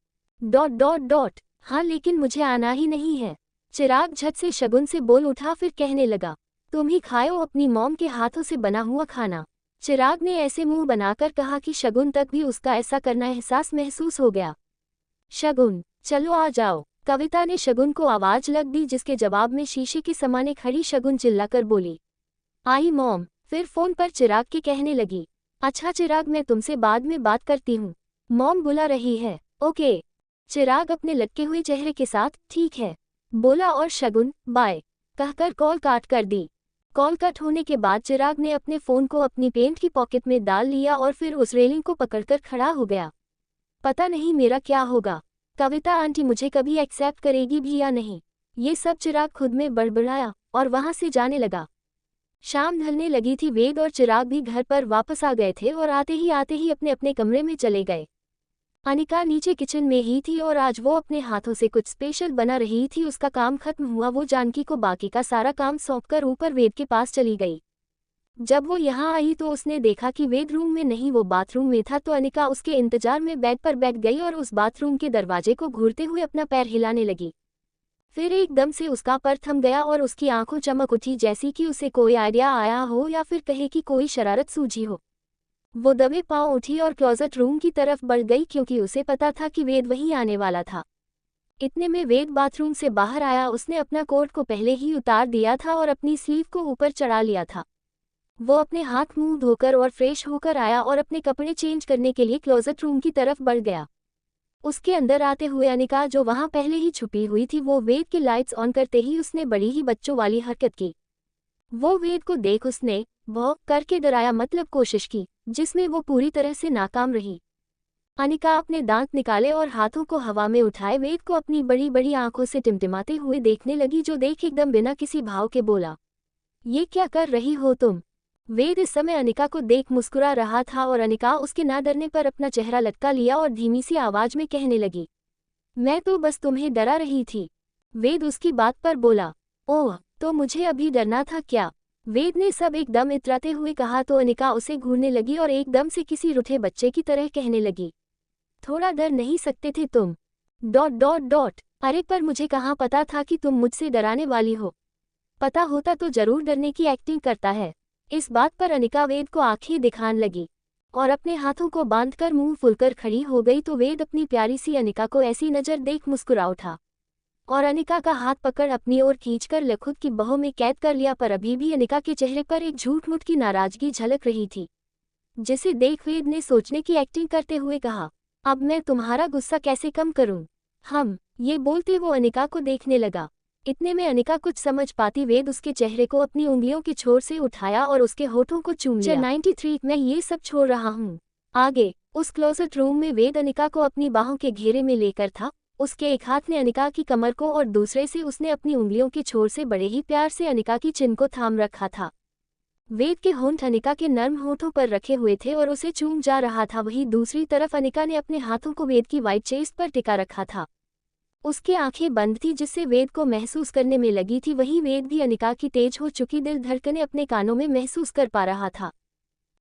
S1: हाँ लेकिन मुझे आना ही नहीं है। चिराग झट से शगुन से बोल उठा, फिर कहने लगा, तुम ही खाओ अपनी मॉम के हाथों से बना हुआ खाना। चिराग ने ऐसे मुंह बनाकर कहा कि शगुन तक भी उसका ऐसा करना एहसास महसूस हो गया। शगुन चलो आ जाओ, कविता ने शगुन को आवाज लग दी, जिसके जवाब में शीशे के समाने खड़ी शगुन चिल्लाकर बोली, आई मॉम। फिर फोन पर चिराग के कहने लगी, अच्छा चिराग मैं तुमसे बाद में बात करती हूँ, मॉम बुला रही है। ओके। चिराग अपने लटके हुए चेहरे के साथ ठीक है बोला और शगुन बाय कहकर कॉल काट कर दी। कॉल कट होने के बाद चिराग ने अपने फ़ोन को अपनी पेंट की पॉकेट में डाल लिया और फिर उस रेलिंग को पकड़कर खड़ा हो गया। पता नहीं मेरा क्या होगा, कविता आंटी मुझे कभी एक्सेप्ट करेगी भी या नहीं, ये सब चिराग खुद में बड़बड़ाया और वहां से जाने लगा। शाम ढलने लगी थी। वेद और चिराग भी घर पर वापस आ गए थे और आते ही अपने अपने कमरे में चले गए। अनिका नीचे किचन में ही थी और आज वो अपने हाथों से कुछ स्पेशल बना रही थी। उसका काम खत्म हुआ, वो जानकी को बाकी का सारा काम सौंपकर ऊपर वेद के पास चली गई। जब वो यहाँ आई तो उसने देखा कि वेद रूम में नहीं, वो बाथरूम में था। तो अनिका उसके इंतजार में बेड पर बैठ गई और उस बाथरूम के दरवाजे को घूरते हुए अपना पैर हिलाने लगी। फिर एकदम से उसका पर थम गया और उसकी आंखों चमक उठी, जैसी कि उसे कोई आइडिया आया हो या फिर कहे कि कोई शरारत सूझी हो। वो दबे पांव उठी और क्लोजेट रूम की तरफ बढ़ गई, क्योंकि उसे पता था कि वेद वहीं आने वाला था। इतने में वेद बाथरूम से बाहर आया। उसने अपना कोट को पहले ही उतार दिया था और अपनी स्लीव को ऊपर चढ़ा लिया था। वो अपने हाथ मुंह धोकर और फ्रेश होकर आया और अपने कपड़े चेंज करने के लिए क्लोजेट रूम की तरफ बढ़ गया। उसके अंदर आते हुए अनिका, जो वहां पहले ही छुपी हुई थी, वो वेद की लाइट्स ऑन करते ही उसने बड़ी ही बच्चों वाली हरकत की। वो वेद को देख उसने वो करके डराया, मतलब कोशिश की, जिसमें वो पूरी तरह से नाकाम रही। अनिका अपने दांत निकाले और हाथों को हवा में उठाए वेद को अपनी बड़ी बड़ी आंखों से टिमटिमाते हुए देखने लगी, जो देख एकदम बिना किसी भाव के बोला, ये क्या कर रही हो तुम? वेद इस समय अनिका को देख मुस्कुरा रहा था और अनिका उसके ना डरने पर अपना चेहरा लटका लिया और धीमी सी आवाज में कहने लगी, मैं तो बस तुम्हें डरा रही थी। वेद उसकी बात पर बोला, ओह तो मुझे अभी डरना था क्या? वेद ने सब एकदम इतराते हुए कहा। तो अनिका उसे घूरने लगी और एकदम से किसी रूठे बच्चे की तरह कहने लगी, थोड़ा डर नहीं सकते थे तुम? ... अरे पर मुझे कहाँ पता था कि तुम मुझसे डराने वाली हो, पता होता तो जरूर डरने की एक्टिंग करता है। इस बात पर अनिका वेद को आंखें दिखाने लगी और अपने हाथों को बांधकर मुंह फुलकर खड़ी हो गई। तो वेद अपनी प्यारी सी अनिका को ऐसी नजर देख मुस्कुरा उठा और अनिका का हाथ पकड़ अपनी ओर खींचकर खुद की बाहों में कैद कर लिया। पर अभी भी अनिका के चेहरे पर एक झूठ मूठ की नाराजगी झलक रही थी, जिसे देख वेद ने सोचने की एक्टिंग करते हुए कहा, अब मैं तुम्हारा गुस्सा कैसे कम करूं? ये बोलते वो अनिका को देखने लगा। इतने में अनिका कुछ समझ पाती वेद उसके चेहरे को अपनी उंगलियों की छोर से उठाया और उसके होठों को चूम लिया। 93 मैं ये सब छोड़ रहा हूँ। आगे उस क्लोजेट रूम में वेद अनिका को अपनी बाहों के घेरे में लेकर था। उसके एक हाथ ने अनिका की कमर को और दूसरे से उसने अपनी उंगलियों के छोर से बड़े ही प्यार से अनिका की चिन को थाम रखा था। वेद के होंठ अनिका के नर्म होठों पर रखे हुए थे और उसे चूम जा रहा था। वहीं दूसरी तरफ अनिका ने अपने हाथों को वेद की वाइट चेस्ट पर टिका रखा था। उसकी आंखें बंद थी, जिससे वेद को महसूस करने में लगी थी। वहीं वेद भी अनिका की तेज हो चुकी दिल धड़कने अपने कानों में महसूस कर पा रहा था।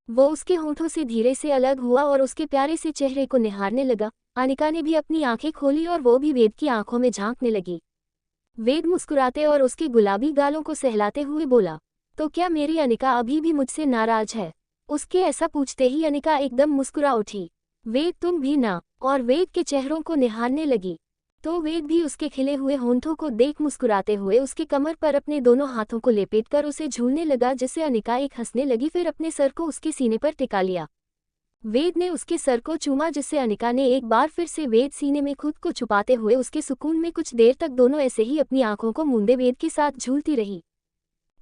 S1: वो उसके होठों से धीरे से अलग हुआ और उसके प्यारे से चेहरे को निहारने लगा। अनिका ने भी अपनी आंखें खोली और वो भी वेद की आंखों में झांकने लगी। वेद मुस्कुराते और उसके गुलाबी गालों को सहलाते हुए बोला, तो क्या मेरी अनिका अभी भी मुझसे नाराज है? उसके ऐसा पूछते ही अनिका एकदम मुस्कुरा उठी, वेद तुम भी ना, और वेद के चेहरों को निहारने लगी। तो वेद भी उसके खिले हुए होंठों को देख मुस्कुराते हुए उसके कमर पर अपने दोनों हाथों को लेपेटकर उसे झूलने लगा, जिससे अनिका एक हंसने लगी, फिर अपने सर को उसके सीने पर टिका लिया। वेद ने उसके सर को चूमा, जिससे अनिका ने एक बार फिर से वेद सीने में खुद को छुपाते हुए उसके सुकून में कुछ देर तक दोनों ऐसे ही अपनी आंखों को मूंदे वेद के साथ झूलती रही।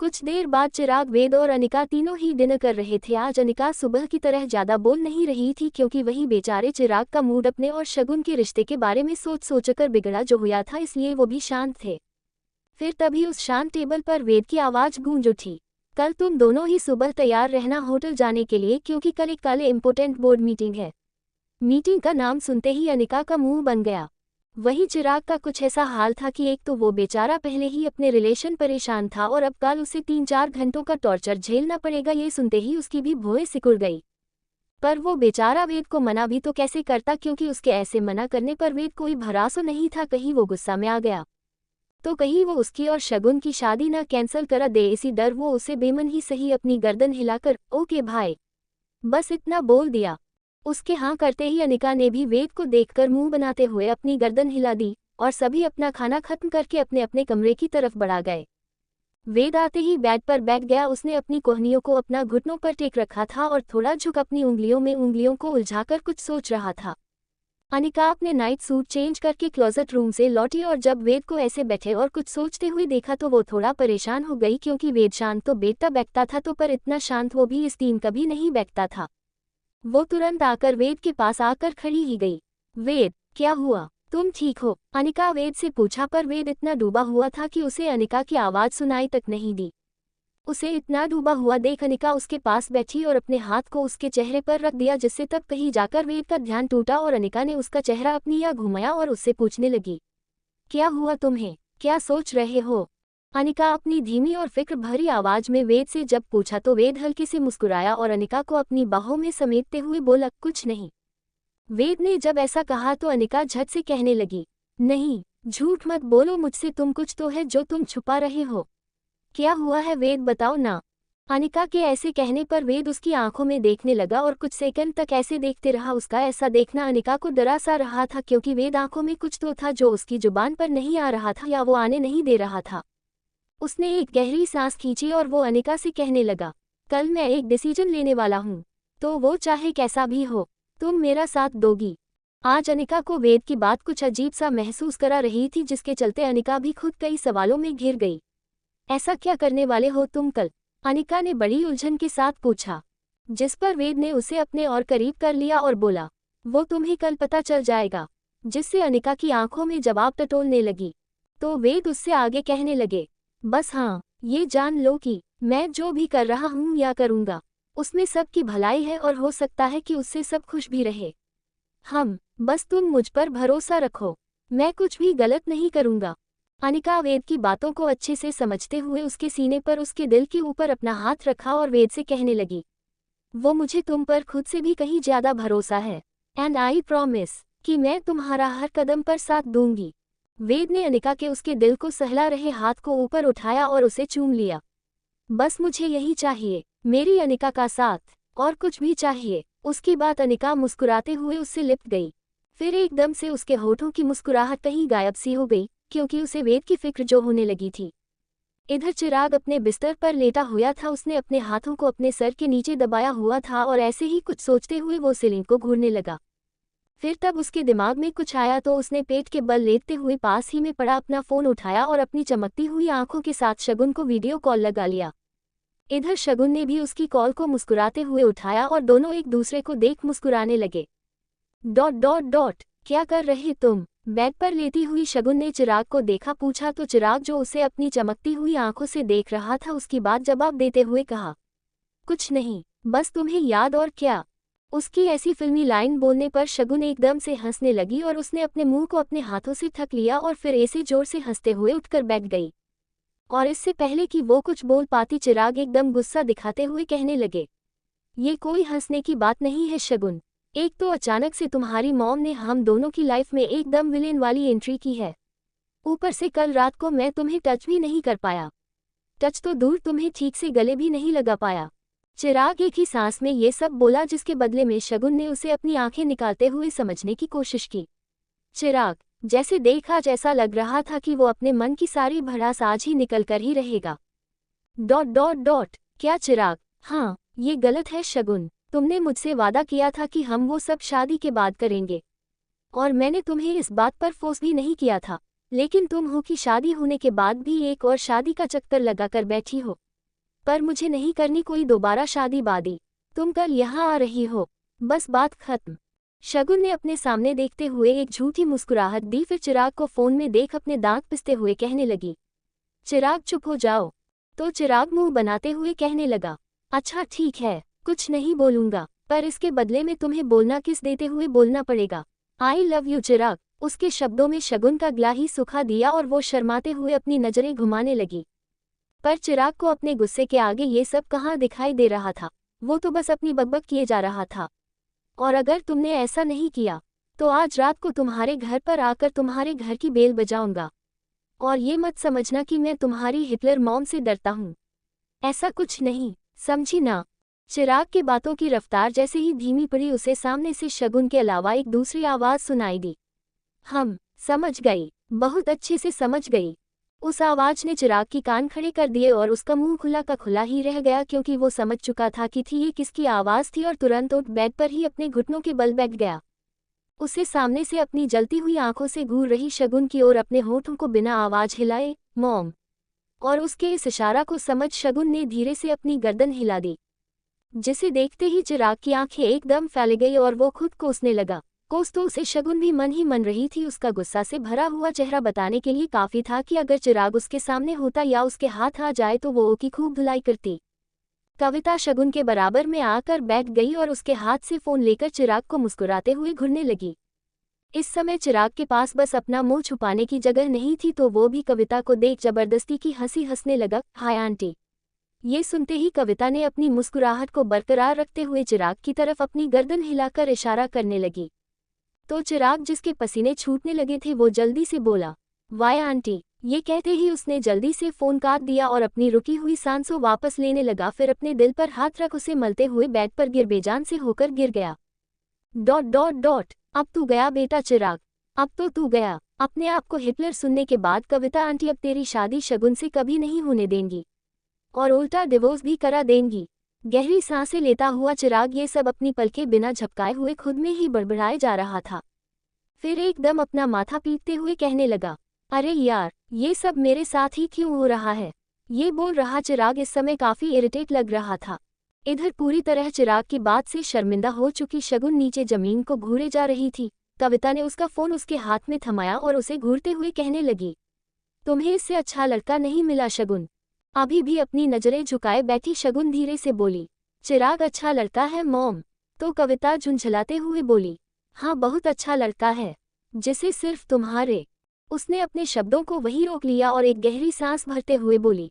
S1: कुछ देर बाद चिराग, वेद और अनिका तीनों ही डिनर कर रहे थे। आज अनिका सुबह की तरह ज्यादा बोल नहीं रही थी, क्योंकि वही बेचारे चिराग का मूड अपने और शगुन के रिश्ते के बारे में सोच सोचकर बिगड़ा जो हुआ था, इसलिए वो भी शांत थे। फिर तभी उस शांत टेबल पर वेद की आवाज गूंज उठी, कल तुम दोनों ही सुबह तैयार रहना होटल जाने के लिए, क्योंकि कल एक इम्पोर्टेंट बोर्ड मीटिंग है। मीटिंग का नाम सुनते ही अनिका का मुंह बन गया। वही चिराग का कुछ ऐसा हाल था कि एक तो वो बेचारा पहले ही अपने रिलेशन परेशान था और अब कल उसे 3-4 घंटों का टॉर्चर झेलना पड़ेगा, ये सुनते ही उसकी भी भौहें सिकुड़ गई। पर वो बेचारा वेद को मना भी तो कैसे करता, क्योंकि उसके ऐसे मना करने पर वेद कोई भरोसा नहीं था। कहीं वो गुस्सा में आ गया तो कहीं वो उसकी और शगुन की शादी ना कैंसिल करा दे, इसी डर वो उसे बेमन ही सही अपनी गर्दन हिलाकर ओके भाई बस इतना बोल दिया। उसके हाँ करते ही अनिका ने भी वेद को देखकर मुंह बनाते हुए अपनी गर्दन हिला दी और सभी अपना खाना खत्म करके अपने अपने कमरे की तरफ बढ़ा गए। वेद आते ही बेड पर बैठ गया। उसने अपनी कोहनियों को अपना घुटनों पर टेक रखा था और थोड़ा झुक अपनी उंगलियों में उंगलियों को उलझाकर कुछ सोच रहा था। अनिका अपने नाइट सूट चेंज करके क्लोजेट रूम से लौटी और जब वेद को ऐसे बैठे और कुछ सोचते हुए देखा तो वो थोड़ा परेशान हो गई, क्योंकि वेद शांत तो बैठता था तो पर इतना शांत वो भी इस दिन कभी नहीं बैठता था। वो तुरंत आकर वेद के पास आकर खड़ी ही गई। वेद, क्या हुआ, तुम ठीक हो? अनिका वेद से पूछा, पर वेद इतना डूबा हुआ था कि उसे अनिका की आवाज सुनाई तक नहीं दी। उसे इतना डूबा हुआ देख अनिका उसके पास बैठी और अपने हाथ को उसके चेहरे पर रख दिया, जिससे तब कहीं जाकर वेद का ध्यान टूटा और अनिका ने उसका चेहरा अपनी या घुमाया और उससे पूछने लगी, क्या हुआ तुम्हें, क्या सोच रहे हो? अनिका अपनी धीमी और फिक्र भरी आवाज में वेद से जब पूछा तो वेद हल्के से मुस्कुराया और अनिका को अपनी बाहों में समेटते हुए बोला, कुछ नहीं। वेद ने जब ऐसा कहा तो अनिका झट से कहने लगी, नहीं, झूठ मत बोलो मुझसे, तुम कुछ तो है जो तुम छुपा रहे हो। क्या हुआ है वेद, बताओ ना। अनिका के ऐसे कहने पर वेद उसकी आंखों में देखने लगा और कुछ सेकंड तक ऐसे देखते रहा। उसका ऐसा देखना अनिका को डरा सा रहा था, क्योंकि वेद आंखों में कुछ तो था जो उसकी जुबान पर नहीं आ रहा था या वो आने नहीं दे रहा था। उसने एक गहरी सांस खींची और वो अनिका से कहने लगा, कल मैं एक डिसीजन लेने वाला हूँ, तो वो चाहे कैसा भी हो, तुम मेरा साथ दोगी? आज अनिका को वेद की बात कुछ अजीब सा महसूस करा रही थी, जिसके चलते अनिका भी खुद कई सवालों में घिर गई। ऐसा क्या करने वाले हो तुम कल? अनिका ने बड़ी उलझन के साथ पूछा, जिस पर वेद ने उसे अपने और करीब कर लिया और बोला, वो तुम्हें कल पता चल जाएगा। जिससे अनिका की आंखों में जवाब टटोलने लगी। तो वेद उससे आगे कहने लगे, बस हाँ, ये जान लो कि मैं जो भी कर रहा हूँ या करूँगा, उसमें सबकी भलाई है और हो सकता है कि उससे सब खुश भी रहे। बस तुम मुझ पर भरोसा रखो, मैं कुछ भी गलत नहीं करूँगा। अनिका वेद की बातों को अच्छे से समझते हुए उसके सीने पर उसके दिल के ऊपर अपना हाथ रखा और वेद से कहने लगी, वो मुझे तुम पर खुद से भी कहीं ज्यादा भरोसा है, एंड आई प्रॉमिस कि मैं तुम्हारा हर कदम पर साथ दूंगी। वेद ने अनिका के उसके दिल को सहला रहे हाथ को ऊपर उठाया और उसे चूम लिया। बस मुझे यही चाहिए, मेरी अनिका का साथ, और कुछ भी चाहिए। उसकी बात अनिका मुस्कुराते हुए उससे लिपट गई। फिर एकदम से उसके होठों की मुस्कुराहट कहीं गायब सी हो गई, क्योंकि उसे वेद की फिक्र जो होने लगी थी। इधर चिराग अपने बिस्तर पर लेटा हुआ था। उसने अपने हाथों को अपने सर के नीचे दबाया हुआ था और ऐसे ही कुछ सोचते हुए वो सीलिंग को घूरने लगा। फिर तब उसके दिमाग में कुछ आया तो उसने पेट के बल लेटते हुए पास ही में पड़ा अपना फोन उठाया और अपनी चमकती हुई आंखों के साथ शगुन को वीडियो कॉल लगा लिया। इधर शगुन ने भी उसकी कॉल को मुस्कुराते हुए उठाया और दोनों एक दूसरे को देख मुस्कुराने लगे। ... क्या कर रहे तुम? बेड पर लेटी हुई शगुन ने चिराग को देखा। पूछा तो चिराग, जो उसे अपनी चमकती हुई आंखों से देख रहा था, उसकी बात जवाब देते हुए कहा, कुछ नहीं, बस तुम्हें याद और क्या। उसकी ऐसी फिल्मी लाइन बोलने पर शगुन एकदम से हंसने लगी और उसने अपने मुंह को अपने हाथों से ढक लिया और फिर ऐसे जोर से हंसते हुए उठकर बैठ गई। और इससे पहले कि वो कुछ बोल पाती, चिराग एकदम गुस्सा दिखाते हुए कहने लगे, ये कोई हंसने की बात नहीं है शगुन। एक तो अचानक से तुम्हारी मॉम ने हम दोनों की लाइफ में एकदम विलेन वाली एंट्री की है। ऊपर से कल रात को मैं तुम्हें टच भी नहीं कर पाया। टच तो दूर, तुम्हें ठीक से गले भी नहीं लगा पाया। चिराग एक ही सांस में ये सब बोला, जिसके बदले में शगुन ने उसे अपनी आंखें निकालते हुए समझने की कोशिश की। चिराग, जैसे देख आज ऐसा लग रहा था कि वो अपने मन की सारी भड़ास आज ही निकल कर ही रहेगा। डॉट डॉट डॉट क्या चिराग? हाँ, ये गलत है शगुन। तुमने मुझसे वादा किया था कि हम वो सब शादी के बाद करेंगे, और मैंने तुम्हें इस बात पर फोर्स भी नहीं किया था, लेकिन तुम हो कि शादी होने के बाद भी एक और शादी का चक्कर लगा कर बैठी हो। पर मुझे नहीं करनी कोई दोबारा शादी बादी। तुम कल यहाँ आ रही हो, बस बात खत्म। शगुन ने अपने सामने देखते हुए एक झूठी मुस्कुराहट दी, फिर चिराग को फोन में देख अपने दांत पिसते हुए कहने लगी, चिराग चुप हो जाओ। तो चिराग मुंह बनाते हुए कहने लगा, अच्छा ठीक है, कुछ नहीं बोलूंगा, पर इसके बदले में तुम्हें बोलना किस देते हुए बोलना पड़ेगा। आई लव यू चिराग। उसके शब्दों में शगुन का गला ही सुखा दिया और वो शर्माते हुए अपनी नजरें घुमाने लगी। पर चिराग को अपने गुस्से के आगे ये सब कहाँ दिखाई दे रहा था, वो तो बस अपनी बकबक किए जा रहा था। और अगर तुमने ऐसा नहीं किया तो आज रात को तुम्हारे घर पर आकर तुम्हारे घर की बेल बजाऊंगा। और ये मत समझना कि मैं तुम्हारी हिटलर मॉम से डरता हूँ, ऐसा कुछ नहीं, समझी ना। चिराग की बातों की रफ्तार जैसे ही धीमी पड़ी, उसे सामने से शगुन के अलावा एक दूसरी आवाज सुनाई दी। हम समझ गई, बहुत अच्छे से समझ गई। उस आवाज ने चिराग की कान खड़े कर दिए और उसका मुंह खुला का खुला ही रह गया, क्योंकि वो समझ चुका था कि ये किसकी आवाज थी, और तुरंत उठ बेड पर ही अपने घुटनों के बल बैठ गया। उसे सामने से अपनी जलती हुई आंखों से घूर रही शगुन की ओर अपने होठों को बिना आवाज हिलाए मॉम, और उसके इस इशारा को समझ शगुन ने धीरे से अपनी गर्दन हिला दी, जिसे देखते ही चिराग की आंखें एकदम फैल गई और वो खुद कोसने लगा। कोस तो उसे शगुन भी मन ही मन रही थी। उसका गुस्सा से भरा हुआ चेहरा बताने के लिए काफी था कि अगर चिराग उसके सामने होता या उसके हाथ आ जाए तो वो की खूब धुलाई करती। कविता शगुन के बराबर में आकर बैठ गई और उसके हाथ से फोन लेकर चिराग को मुस्कुराते हुए घूरने लगी। इस समय चिराग के पास बस अपना मुंह छुपाने की जगह नहीं थी, तो वो भी कविता को देख जबरदस्ती की हंसी हंसने लगा। Hi aunty. ये सुनते ही कविता ने अपनी मुस्कुराहट को बरकरार रखते हुए चिराग की तरफ अपनी गर्दन हिलाकर इशारा करने लगी। तो चिराग, जिसके पसीने छूटने लगे थे, वो जल्दी से बोला, वाय आंटी। ये कहते ही उसने जल्दी से फोन काट दिया और अपनी रुकी हुई सांसों वापस लेने लगा, फिर अपने दिल पर हाथ रख उसे मलते हुए बेड पर गिर बेजान से होकर गिर गया। डॉट डॉट डॉट अब तू गया बेटा चिराग, अब तो तू गया। अपने आप को हिटलर सुनने के बाद कविता आंटी अब तेरी शादी शगुन से कभी नहीं होने देंगी, और उल्टा डिवोर्स भी करा देंगी। गहरी सांसें लेता हुआ चिराग ये सब अपनी पलकें बिना झपकाए हुए खुद में ही बड़बड़ाए जा रहा था। फिर एकदम अपना माथा पीटते हुए कहने लगा, अरे यार, ये सब मेरे साथ ही क्यों हो रहा है। ये बोल रहा चिराग इस समय काफी इरिटेट लग रहा था। इधर पूरी तरह चिराग की बात से शर्मिंदा हो चुकी शगुन नीचे जमीन को घूरे जा रही थी। कविता ने उसका फोन उसके हाथ में थमाया और उसे घूरते हुए कहने लगी, तुम्हें इससे अच्छा लड़का नहीं मिला शगुन। अभी भी अपनी नजरें झुकाए बैठी शगुन धीरे से बोली, चिराग अच्छा लड़का है मॉम। तो कविता झुंझलाते हुए बोली, हाँ बहुत अच्छा लड़का है, जिसे सिर्फ तुम्हारे। उसने अपने शब्दों को वहीं रोक लिया और एक गहरी सांस भरते हुए बोली,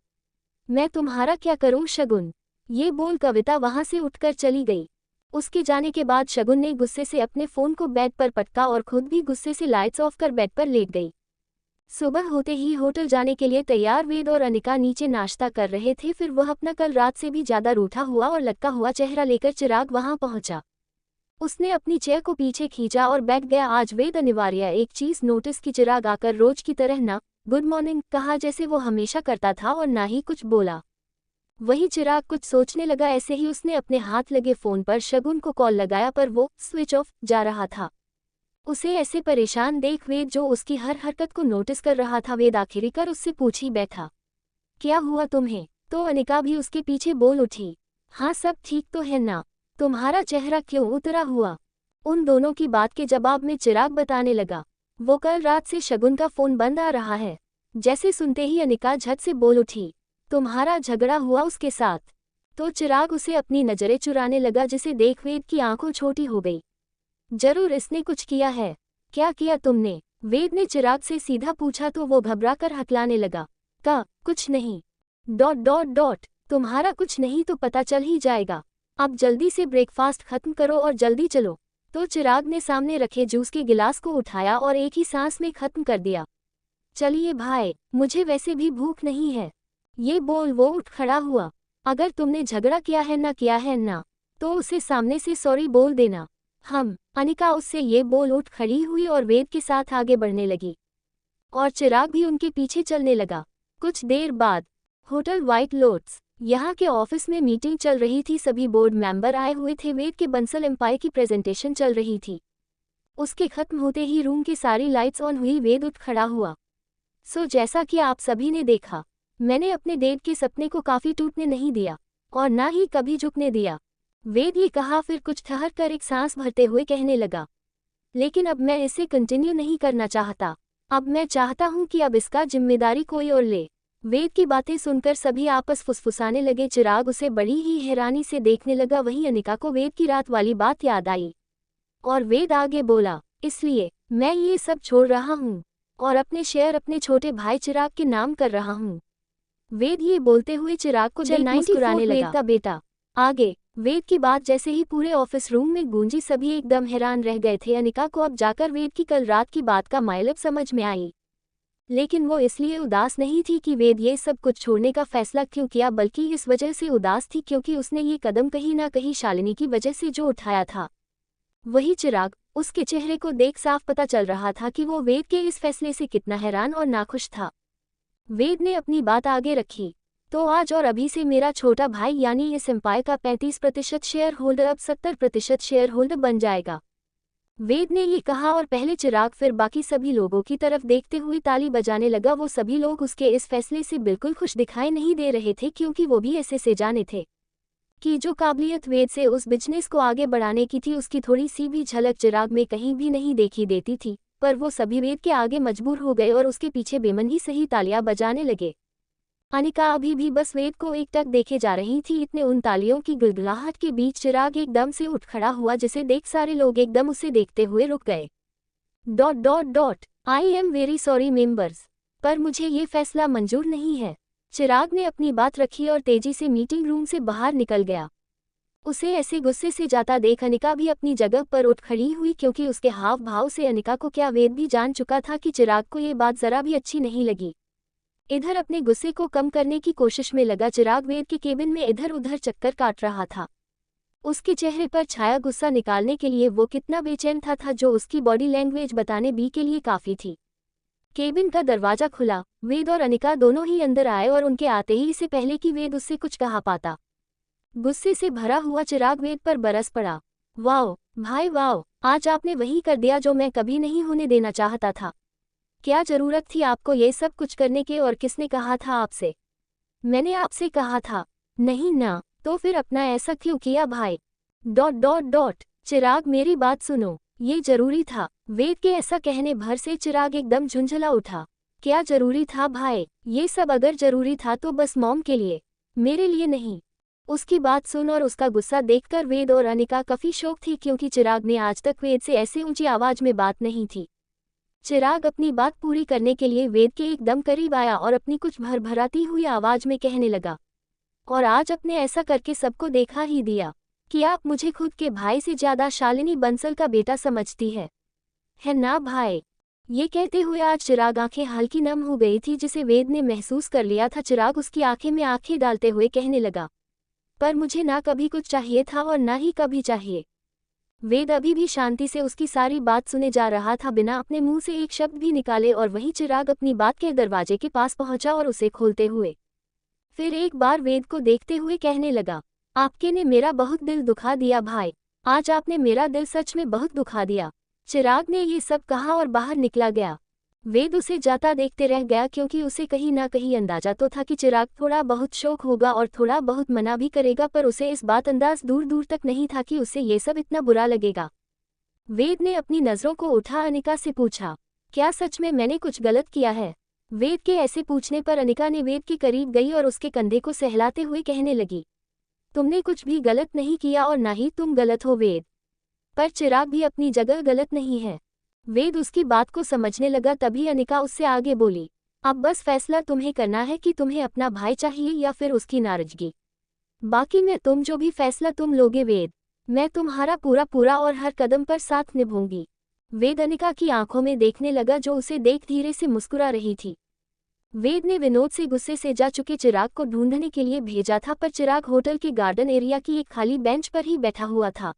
S1: मैं तुम्हारा क्या करूं शगुन। ये बोल कविता वहां से उठकर चली गई। उसके जाने के बाद शगुन ने गुस्से से अपने फोन को बेड पर पटका और खुद भी गुस्से से लाइट्स ऑफ कर बेड पर लेट गई। सुबह होते ही होटल जाने के लिए तैयार वेद और अनिका नीचे नाश्ता कर रहे थे। फिर वह अपना कल रात से भी ज्यादा रूठा हुआ और लटका हुआ चेहरा लेकर चिराग वहां पहुंचा। उसने अपनी चेयर को पीछे खींचा और बैठ गया। आज वेद अनिवार्य एक चीज नोटिस की, चिराग आकर रोज की तरह ना गुड मॉर्निंग कहा जैसे वो हमेशा करता था और ना ही कुछ बोला। वही चिराग कुछ सोचने लगा। ऐसे ही उसने अपने हाथ लगे फोन पर शगुन को कॉल लगाया, पर वो स्विच ऑफ जा रहा था। उसे ऐसे परेशान देख वेद, जो उसकी हर हरकत को नोटिस कर रहा था, वेद आखिरकार उससे पूछ ही बैठा, क्या हुआ तुम्हें। तो अनिका भी उसके पीछे बोल उठी, हाँ सब ठीक तो है ना, तुम्हारा चेहरा क्यों उतरा हुआ। उन दोनों की बात के जवाब में चिराग बताने लगा, वो कल रात से शगुन का फोन बंद आ रहा है। जैसे सुनते ही अनिका झट से बोल उठी, तुम्हारा झगड़ा हुआ उसके साथ। तो चिराग उसे अपनी नजरें चुराने लगा, जिसे देख वेद की आंखों छोटी हो गई। जरूर इसने कुछ किया है। क्या किया तुमने, वेद ने चिराग से सीधा पूछा। तो वो घबराकर हकलाने लगा, कुछ नहीं। डॉट डॉट डॉट तुम्हारा कुछ नहीं तो पता चल ही जाएगा। अब जल्दी से ब्रेकफास्ट खत्म करो और जल्दी चलो। तो चिराग ने सामने रखे जूस के गिलास को उठाया और एक ही सांस में खत्म कर दिया। चलिए भाई, मुझे वैसे भी भूख नहीं है। ये बोल वो उठ खड़ा हुआ। अगर तुमने झगड़ा किया है ना तो उसे सामने से सॉरी बोल देना। अनिका उससे ये बोल उठ खड़ी हुई और वेद के साथ आगे बढ़ने लगी और चिराग भी उनके पीछे चलने लगा। कुछ देर बाद होटल व्हाइट लोटस यहाँ के ऑफिस में मीटिंग चल रही थी। सभी बोर्ड मेंबर आए हुए थे। वेद के बंसल एम्पायर की प्रेजेंटेशन चल रही थी। उसके खत्म होते ही रूम की सारी लाइट्स ऑन हुई। वेद उठ खड़ा हुआ। जैसा कि आप सभी ने देखा, मैंने अपने डेड के सपने को काफी टूटने नहीं दिया और ना ही कभी झुकने दिया। वेद ये कहा, फिर कुछ ठहर कर एक सांस भरते हुए कहने लगा, लेकिन अब मैं इसे कंटिन्यू नहीं करना चाहता। अब मैं चाहता हूं कि अब इसका जिम्मेदारी कोई और ले। वेद की बातें सुनकर सभी आपस फुसफुसाने लगे। चिराग उसे बड़ी ही हैरानी से देखने लगा। वहीं अनिका को वेद की रात वाली बात याद आई और वेद आगे बोला, इसलिए मैं ये सब छोड़ रहा हूँ और अपने शेयर अपने छोटे भाई चिराग के नाम कर रहा हूँ। वेद ये बोलते हुए चिराग को देख मुस्कुराने लगा। वेद का बेटा। आगे वेद की बात जैसे ही पूरे ऑफिस रूम में गूंजी, सभी एकदम हैरान रह गए थे। अनिका को अब जाकर वेद की कल रात की बात का मतलब समझ में आई, लेकिन वो इसलिए उदास नहीं थी कि वेद ये सब कुछ छोड़ने का फैसला क्यों किया, बल्कि इस वजह से उदास थी क्योंकि उसने ये कदम कहीं ना कहीं शालिनी की वजह से जो उठाया था। वही चिराग, उसके चेहरे को देख साफ पता चल रहा था कि वो वेद के इस फैसले से कितना हैरान और नाखुश था। वेद ने अपनी बात आगे रखी, तो आज और अभी से मेरा छोटा भाई यानी इस एम्पायर का 35% शेयर होल्डर अब 70% शेयर होल्डर बन जाएगा। वेद ने ये कहा और पहले चिराग फिर बाकी सभी लोगों की तरफ देखते हुए ताली बजाने लगा। वो सभी लोग उसके इस फैसले से बिल्कुल खुश दिखाई नहीं दे रहे थे क्योंकि वो भी ऐसे से जाने थे कि जो काबिलियत वेद से उस बिजनेस को आगे बढ़ाने की थी उसकी थोड़ी सी भी झलक चिराग में कहीं भी नहीं देखी देती थी। पर वो सभी वेद के आगे मजबूर हो गए और उसके पीछे बेमन से ही तालियां बजाने लगे। अनिका अभी भी बस वेद को एकटक देखे जा रही थी। इतने उन तालियों की गुलगुलाहट के बीच चिराग एकदम से उठ खड़ा हुआ, जिसे देख सारे लोग एकदम उसे देखते हुए रुक गए। I am very sorry members, पर मुझे ये फैसला मंजूर नहीं है। चिराग ने अपनी बात रखी और तेजी से मीटिंग रूम से बाहर निकल गया। उसे ऐसे गुस्से से जाता देख अनिका भी अपनी जगह पर उठ खड़ी हुई, क्योंकि उसके हाव भाव से अनिका को क्या वेद भी जान चुका था कि चिराग को ये बात जरा भी अच्छी नहीं लगी। इधर अपने गुस्से को कम करने की कोशिश में लगा चिराग वेद के केबिन में इधर उधर चक्कर काट रहा था। उसके चेहरे पर छाया गुस्सा निकालने के लिए वो कितना बेचैन था जो उसकी बॉडी लैंग्वेज बताने भी के लिए काफी थी। केबिन का दरवाजा खुला, वेद और अनिका दोनों ही अंदर आए और उनके आते ही इससे पहले कि वेद उससे कुछ कहा पाता, गुस्से से भरा हुआ चिराग वेद पर बरस पड़ा। वाओ भाई वाओ, आज आपने वही कर दिया जो मैं कभी नहीं होने देना चाहता था। क्या जरूरत थी आपको ये सब कुछ करने के, और किसने कहा था आपसे? मैंने आपसे कहा था नहीं ना, तो फिर अपना ऐसा क्यों किया भाई? चिराग मेरी बात सुनो, ये जरूरी था। वेद के ऐसा कहने भर से चिराग एकदम झुंझला उठा। क्या जरूरी था भाई? ये सब अगर जरूरी था तो बस मॉम के लिए, मेरे लिए नहीं। उसकी बात सुन और उसका गुस्सा देखकर वेद और अनिका काफी शौक थी, क्योंकि चिराग ने आज तक वेद से ऐसे ऊंची आवाज में बात नहीं थी। चिराग अपनी बात पूरी करने के लिए वेद के एकदम करीब आया और अपनी कुछ भरभराती हुई आवाज में कहने लगा, और आज अपने ऐसा करके सबको देखा ही दिया कि आप मुझे खुद के भाई से ज्यादा शालिनी बंसल का बेटा समझती है ना भाई? ये कहते हुए आज चिराग आंखें हल्की नम हो गई थी, जिसे वेद ने महसूस कर लिया था। चिराग उसकी आंखें में आंखें डालते हुए कहने लगा, पर मुझे ना कभी कुछ चाहिए था और ना ही कभी चाहिए। वेद अभी भी शांति से उसकी सारी बात सुने जा रहा था, बिना अपने मुंह से एक शब्द भी निकाले। और वहीं चिराग अपनी बात के दरवाजे के पास पहुंचा और उसे खोलते हुए फिर एक बार वेद को देखते हुए कहने लगा, आपके ने मेरा बहुत दिल दुखा दिया भाई, आज आपने मेरा दिल सच में बहुत दुखा दिया। चिराग ने ये सब कहा और बाहर निकला गया। वेद उसे जाता देखते रह गया, क्योंकि उसे कहीं ना कहीं अंदाजा तो था कि चिराग थोड़ा बहुत शौक होगा और थोड़ा बहुत मना भी करेगा, पर उसे इस बात अंदाज दूर दूर तक नहीं था कि उसे ये सब इतना बुरा लगेगा। वेद ने अपनी नजरों को उठा अनिका से पूछा, क्या सच में मैंने कुछ गलत किया है? वेद के ऐसे पूछने पर अनिका ने वेद के करीब गई और उसके कंधे को सहलाते हुए कहने लगी, तुमने कुछ भी गलत नहीं किया और ना ही तुम गलत हो वेद, पर चिराग भी अपनी जगह गलत नहीं है। वेद उसकी बात को समझने लगा। तभी अनिका उससे आगे बोली, अब बस फैसला तुम्हें करना है कि तुम्हें अपना भाई चाहिए या फिर उसकी नाराजगी। बाकी मैं तुम जो भी फैसला तुम लोगे वेद, मैं तुम्हारा पूरा और हर कदम पर साथ निभाऊंगी। वेद अनिका की आंखों में देखने लगा, जो उसे देख धीरे से मुस्कुरा रही थी। वेद ने विनोद से गुस्से से जा चुके चिराग को ढूंढने के लिए भेजा था, पर चिराग होटल के गार्डन एरिया की एक खाली बेंच पर ही बैठा हुआ था।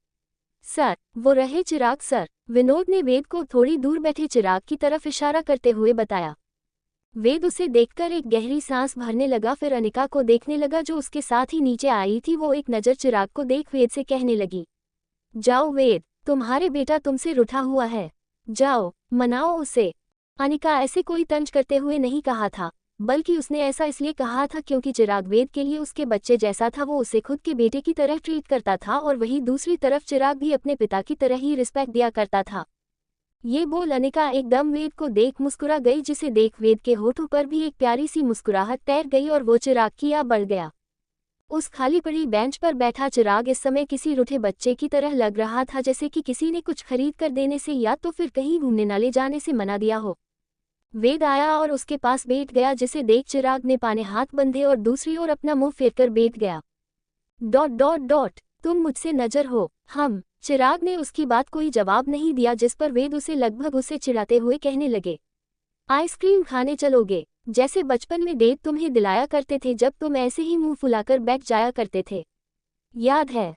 S1: सर, वो रहे चिराग सर, विनोद ने वेद को थोड़ी दूर बैठे चिराग की तरफ इशारा करते हुए बताया। वेद उसे देखकर एक गहरी सांस भरने लगा, फिर अनिका को देखने लगा जो उसके साथ ही नीचे आई थी। वो एक नज़र चिराग को देख वेद से कहने लगी, जाओ वेद, तुम्हारे बेटा तुमसे रूठा हुआ है, जाओ मनाओ उसे। अनिका ऐसे कोई तंज करते हुए नहीं कहा था, बल्कि उसने ऐसा इसलिए कहा था क्योंकि चिराग वेद के लिए उसके बच्चे जैसा था। वो उसे खुद के बेटे की तरह ट्रीट करता था और वहीं दूसरी तरफ चिराग भी अपने पिता की तरह ही रिस्पेक्ट दिया करता था। ये बोल अनिका एकदम वेद को देख मुस्कुरा गई, जिसे देख वेद के होठों पर भी एक प्यारी सी मुस्कुराहट तैर गई और वो चिराग की या बढ़ गया। उस खाली पड़ी बेंच पर बैठा चिराग इस समय किसी रूठे बच्चे की तरह लग रहा था, जैसे कि किसी ने कुछ खरीद कर देने से या तो फिर कहीं घूमने न ले जाने से मना दिया हो। वेद आया और उसके पास बैठ गया, जिसे देख चिराग ने पाने हाथ बंधे और दूसरी ओर अपना मुंह फेरकर बैठ गया। डॉट डॉट डॉट, तुम मुझसे नजर हो हम। चिराग ने उसकी बात कोई जवाब नहीं दिया, जिस पर वेद उसे लगभग उसे चिढ़ाते हुए कहने लगे, आइसक्रीम खाने चलोगे, जैसे बचपन में डेट तुम्हें दिलाया करते थे जब तुम ऐसे ही मुंह फुलाकर बैठ जाया करते थे, याद है।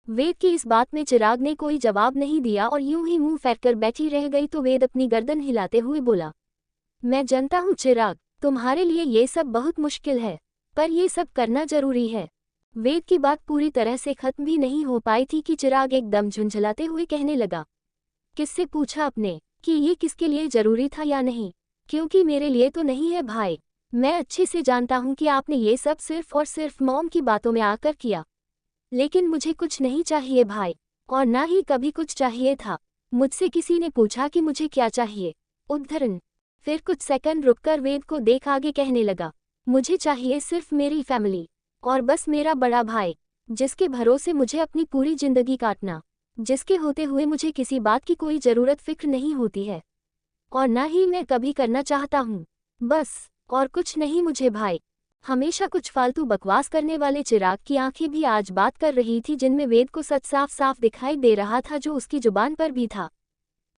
S1: वेद की इस बात में चिराग ने कोई जवाब नहीं दिया और यूं ही मुंह फेरकर बैठी रह गई। तो वेद अपनी गर्दन हिलाते हुए बोला, मैं जानता हूँ चिराग, तुम्हारे लिए ये सब बहुत मुश्किल है, पर ये सब करना जरूरी है। वेद की बात पूरी तरह से खत्म भी नहीं हो पाई थी कि चिराग एकदम झुंझलाते हुए कहने लगा, किससे पूछा आपने कि ये किसके लिए जरूरी था या नहीं? क्योंकि मेरे लिए तो नहीं है भाई। मैं अच्छे से जानता हूँ कि आपने ये सब सिर्फ और सिर्फ मॉम की बातों में आकर किया, लेकिन मुझे कुछ नहीं चाहिए भाई, और ना ही कभी कुछ चाहिए था। मुझसे किसी ने पूछा कि मुझे क्या चाहिए, उद्धरण। फिर कुछ सेकंड रुककर वेद को देख आगे कहने लगा, मुझे चाहिए सिर्फ मेरी फैमिली, और बस मेरा बड़ा भाई, जिसके भरोसे मुझे अपनी पूरी जिंदगी काटना, जिसके होते हुए मुझे किसी बात की कोई ज़रूरत फिक्र नहीं होती है, और ना ही मैं कभी करना चाहता हूँ। बस, और कुछ नहीं मुझे भाई। हमेशा कुछ फालतू बकवास करने वाले चिराग की आंखें भी आज बात कर रही थी, जिनमें वेद को सच साफ साफ दिखाई दे रहा था, जो उसकी जुबान पर भी था।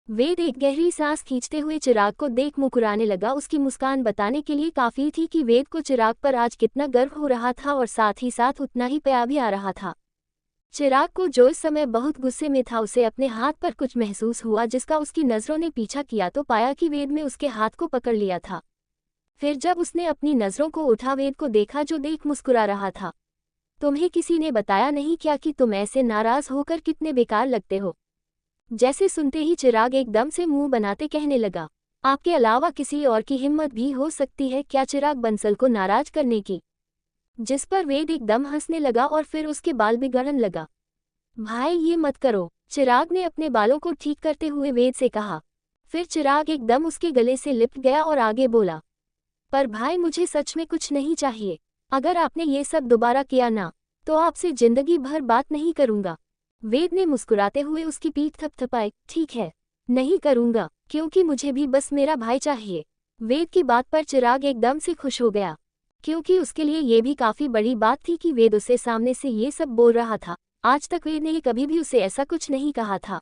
S1: वेद एक गहरी सांस खींचते हुए चिराग को देख मुस्कुराने लगा। उसकी मुस्कान बताने के लिए काफ़ी थी कि वेद को चिराग पर आज कितना गर्व हो रहा था और साथ ही साथ उतना ही प्यार भी आ रहा था। चिराग को जो इस समय बहुत गुस्से में था, उसे अपने हाथ पर कुछ महसूस हुआ, जिसका उसकी नज़रों ने पीछा किया तो पाया कि वेद ने उसके हाथ को पकड़ लिया था। फिर जब उसने अपनी नज़रों को उठा वेद को देखा, जो देख मुस्कुरा रहा था। तुम्हें किसी ने बताया नहीं क्या कि तुम ऐसे नाराज़ होकर कितने बेकार लगते हो? जैसे सुनते ही चिराग एकदम से मुंह बनाते कहने लगा, आपके अलावा किसी और की हिम्मत भी हो सकती है क्या चिराग बंसल को नाराज करने की? जिस पर वेद एकदम हंसने लगा और फिर उसके बाल बिगड़ने लगा। भाई ये मत करो, चिराग ने अपने बालों को ठीक करते हुए वेद से कहा। फिर चिराग एकदम उसके गले से लिपट गया और आगे बोला, पर भाई मुझे सच में कुछ नहीं चाहिए। अगर आपने ये सब दोबारा किया ना, तो आपसे जिंदगी भर बात नहीं करूंगा। वेद ने मुस्कुराते हुए उसकी पीठ थपथपाई। ठीक है, नहीं करूंगा, क्योंकि मुझे भी बस मेरा भाई चाहिए। वेद की बात पर चिराग एकदम से खुश हो गया, क्योंकि उसके लिए ये भी काफी बड़ी बात थी कि वेद उसे सामने से ये सब बोल रहा था। आज तक वेद ने कभी भी उसे ऐसा कुछ नहीं कहा था।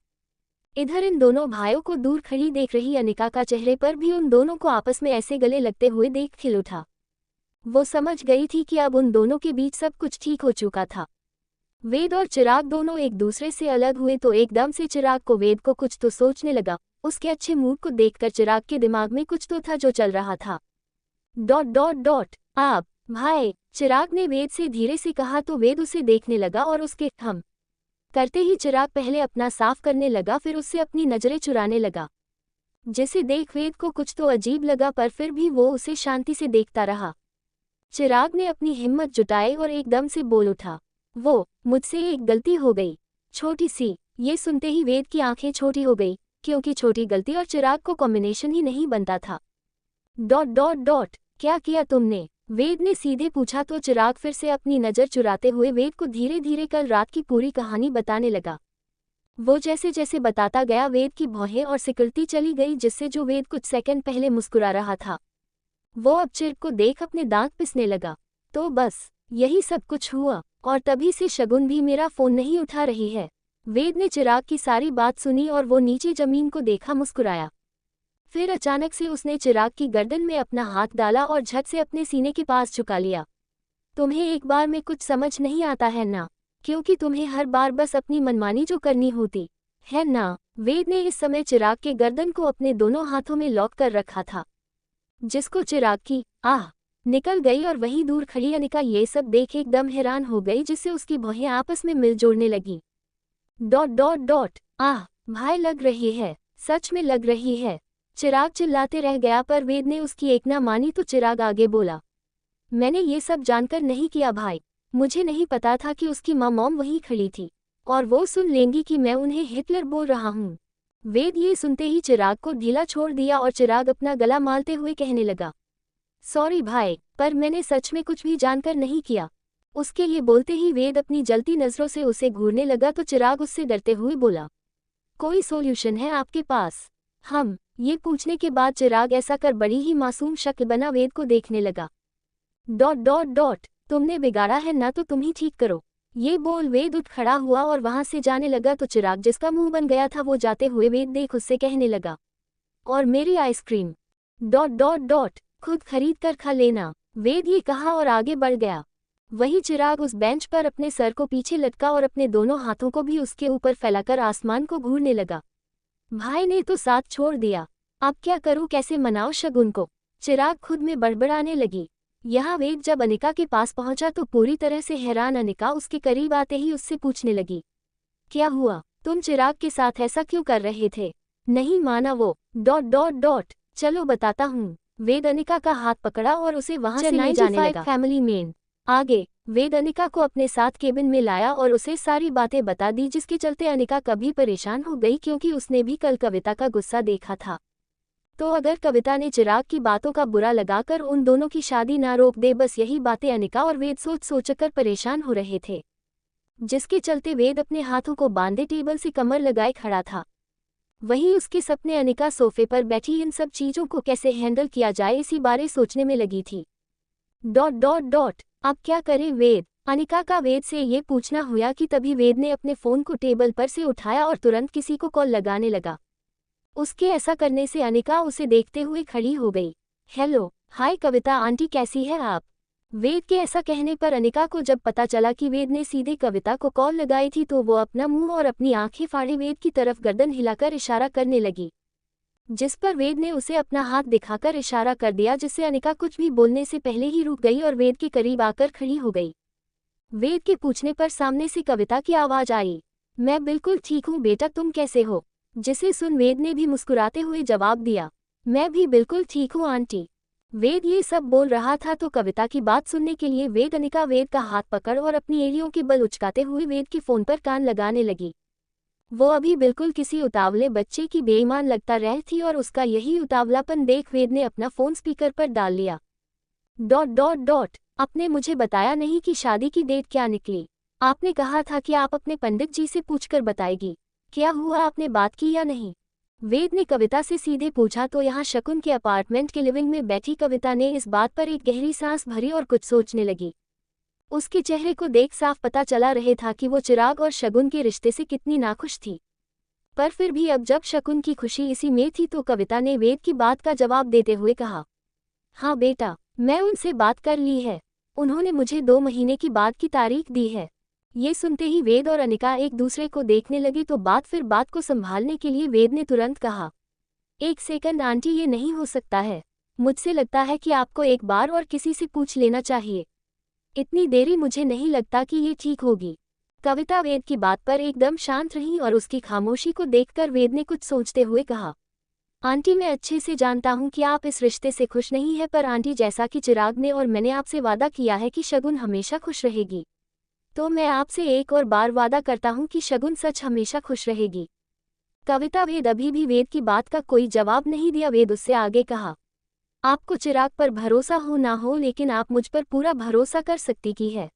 S1: इधर इन दोनों भाइयों को दूर खड़ी देख रही अनिका का चेहरे पर भी उन दोनों को आपस में ऐसे गले लगते हुए देख खिल उठा। वो समझ गई थी कि अब उन दोनों के बीच सब कुछ ठीक हो चुका था। वेद और चिराग दोनों एक दूसरे से अलग हुए तो एकदम से चिराग को वेद को कुछ तो सोचने लगा। उसके अच्छे मूड को देखकर चिराग के दिमाग में कुछ तो था जो चल रहा था। डॉट डॉट डॉट, आप भाई, चिराग ने वेद से धीरे से कहा तो वेद उसे देखने लगा और उसके हम करते ही चिराग पहले अपना साफ करने लगा, फिर उससे अपनी नजरें चुराने लगा। जिसे देख वेद को कुछ तो अजीब लगा, पर फिर भी वो उसे शांति से देखता रहा। चिराग ने अपनी हिम्मत जुटाई और एकदम से बोल उठा, वो मुझसे एक गलती हो गई, छोटी सी। ये सुनते ही वेद की आंखें छोटी हो गई, क्योंकि छोटी गलती और चिराग को कॉम्बिनेशन ही नहीं बनता था। डॉट डॉट डॉट, क्या किया तुमने? वेद ने सीधे पूछा तो चिराग फिर से अपनी नज़र चुराते हुए वेद को धीरे धीरे कल रात की पूरी कहानी बताने लगा। वो जैसे जैसे बताता गया वेद की भौहें और सिकुड़ती चली गई, जिससे जो वेद कुछ सेकंड पहले मुस्कुरा रहा था, वो अब चिर को देख अपने दांत पिसने लगा। तो बस यही सब कुछ हुआ, और तभी से शगुन भी मेरा फोन नहीं उठा रही है। वेद ने चिराग की सारी बात सुनी और वो नीचे जमीन को देखा, मुस्कुराया। फिर अचानक से उसने चिराग की गर्दन में अपना हाथ डाला और झट से अपने सीने के पास झुका लिया। तुम्हें एक बार में कुछ समझ नहीं आता है ना? क्योंकि तुम्हें हर बार बस अपनी मनमानी जो करनी होती, है ना? वेद ने इस समय चिराग के गर्दन को अपने दोनों हाथों में लॉक कर रखा था, जिसको चिराग की आह निकल गई और वहीं दूर खड़ी अनिका ये सब देख एकदम हैरान हो गई, जिससे उसकी भौहें आपस में मिल जोड़ने लगी। डॉट डॉट डॉट आह भाई लग रही है, सच में लग रही है। चिराग चिल्लाते रह गया, पर वेद ने उसकी एक ना मानी तो चिराग आगे बोला, मैंने ये सब जानकर नहीं किया भाई, मुझे नहीं पता था कि उसकी मॉम वहीं खड़ी थी और वो सुन लेंगी कि मैं उन्हें हिटलर बोल रहा हूँ। वेद ये सुनते ही चिराग को ढीला छोड़ दिया और चिराग अपना गला मालते हुए कहने लगा, सॉरी भाई, पर मैंने सच में कुछ भी जानकर नहीं किया। उसके ये बोलते ही वेद अपनी जलती नजरों से उसे घूरने लगा तो चिराग उससे डरते हुए बोला, कोई सॉल्यूशन है आपके पास? हम ये पूछने के बाद चिराग ऐसा कर बड़ी ही मासूम शक्ल बना वेद को देखने लगा। डॉट डॉट डॉट तुमने बिगाड़ा है ना, तो तुम ही ठीक करो। ये बोल वेद उठ खड़ा हुआ और वहां से जाने लगा तो चिराग जिसका मुंह बन गया था वो जाते हुए वेद देख उससे कहने लगा, और मेरी आइसक्रीम डॉट डॉट डॉट खुद खरीद कर खा लेना। वेद ये कहा और आगे बढ़ गया। वही चिराग उस बेंच पर अपने सर को पीछे लटका और अपने दोनों हाथों को भी उसके ऊपर फैलाकर आसमान को घूरने लगा। भाई ने तो साथ छोड़ दिया, अब क्या करूं, कैसे मनाऊं शगुन को? चिराग खुद में बड़बड़ाने लगी। यहाँ वेद जब अनिका के पास पहुंचा तो पूरी तरह से हैरान अनिका उसके करीब आते ही उससे पूछने लगी, क्या हुआ? तुम चिराग के साथ ऐसा क्यों कर रहे थे? नहीं माना वो डॉट डॉट डॉट चलो बताता हूँ। वेद अनिका का हाथ पकड़ा और उसे वहां से ले जाने लगा। फैमिली मैन आगे वेद अनिका को अपने साथ केबिन में लाया और उसे सारी बातें बता दी, जिसके चलते अनिका कभी परेशान हो गई क्योंकि उसने भी कल कविता का गुस्सा देखा था। तो अगर कविता ने चिराग की बातों का बुरा लगाकर उन दोनों की शादी ना रोक दे, बस यही बातें अनिका और वेद सोच सोचकर परेशान हो रहे थे, जिसके चलते वेद अपने हाथों को बांधे टेबल से कमर लगाए खड़ा था। वहीं उसके सपने अनिका सोफे पर बैठी इन सब चीजों को कैसे हैंडल किया जाए इसी बारे सोचने में लगी थी। डॉट डॉट डॉट अब क्या करे वेद? अनिका का वेद से ये पूछना हुआ कि तभी वेद ने अपने फोन को टेबल पर से उठाया और तुरंत किसी को कॉल लगाने लगा। उसके ऐसा करने से अनिका उसे देखते हुए खड़ी हो गई। हेलो, हाय कविता आंटी, कैसी है आप? वेद के ऐसा कहने पर अनिका को जब पता चला कि वेद ने सीधे कविता को कॉल लगाई थी तो वो अपना मुंह और अपनी आंखें फाड़े वेद की तरफ गर्दन हिलाकर इशारा करने लगी, जिस पर वेद ने उसे अपना हाथ दिखाकर इशारा कर दिया, जिससे अनिका कुछ भी बोलने से पहले ही रुक गई और वेद के करीब आकर खड़ी हो गई। वेद के पूछने पर सामने से कविता की आवाज आई, मैं बिल्कुल ठीक हूँ बेटा, तुम कैसे हो? जिसे सुन वेद ने भी मुस्कुराते हुए जवाब दिया, मैं भी बिल्कुल ठीक हूँ आंटी। वेद ये सब बोल रहा था तो कविता की बात सुनने के लिए अनिका वेद का हाथ पकड़ और अपनी एड़ियों के बल उचकाते हुए वेद के फोन पर कान लगाने लगी। वो अभी बिल्कुल किसी उतावले बच्चे की बेईमान लगता रही थी और उसका यही उतावलापन देख वेद ने अपना फोन स्पीकर पर डाल लिया। डॉट डॉट डॉट आपने मुझे बताया नहीं कि शादी की डेट क्या निकली? आपने कहा था कि आप अपने पंडित जी से पूछकर बताएगी, क्या हुआ, आपने बात की या नहीं? वेद ने कविता से सीधे पूछा तो यहाँ शकुन के अपार्टमेंट के लिविंग में बैठी कविता ने इस बात पर एक गहरी सांस भरी और कुछ सोचने लगी। उसके चेहरे को देख साफ पता चला रहे था कि वो चिराग और शगुन के रिश्ते से कितनी नाखुश थी, पर फिर भी अब जब शकुन की खुशी इसी में थी तो कविता ने वेद की बात का जवाब देते हुए कहा, हाँ बेटा, मैं उनसे बात कर ली है, उन्होंने मुझे 2 महीने की बाद की तारीख दी है। ये सुनते ही वेद और अनिका एक दूसरे को देखने लगी तो बात को संभालने के लिए वेद ने तुरंत कहा, एक सेकंड आंटी, ये नहीं हो सकता है, मुझसे लगता है कि आपको एक बार और किसी से पूछ लेना चाहिए, इतनी देरी मुझे नहीं लगता कि ये ठीक होगी। कविता वेद की बात पर एकदम शांत रही और उसकी खामोशी को देखकर वेद ने कुछ सोचते हुए कहा, आंटी मैं अच्छे से जानता हूँ कि आप इस रिश्ते से खुश नहीं है, पर आंटी जैसा कि चिराग ने और मैंने आपसे वादा किया है कि शगुन हमेशा खुश रहेगी, तो मैं आपसे एक और बार वादा करता हूँ कि शगुन सच हमेशा खुश रहेगी। कविता वेद अभी भी वेद की बात का कोई जवाब नहीं दिया। वेद उससे आगे कहा, आपको चिराग पर भरोसा हो ना हो, लेकिन आप मुझ पर पूरा भरोसा कर सकती की है,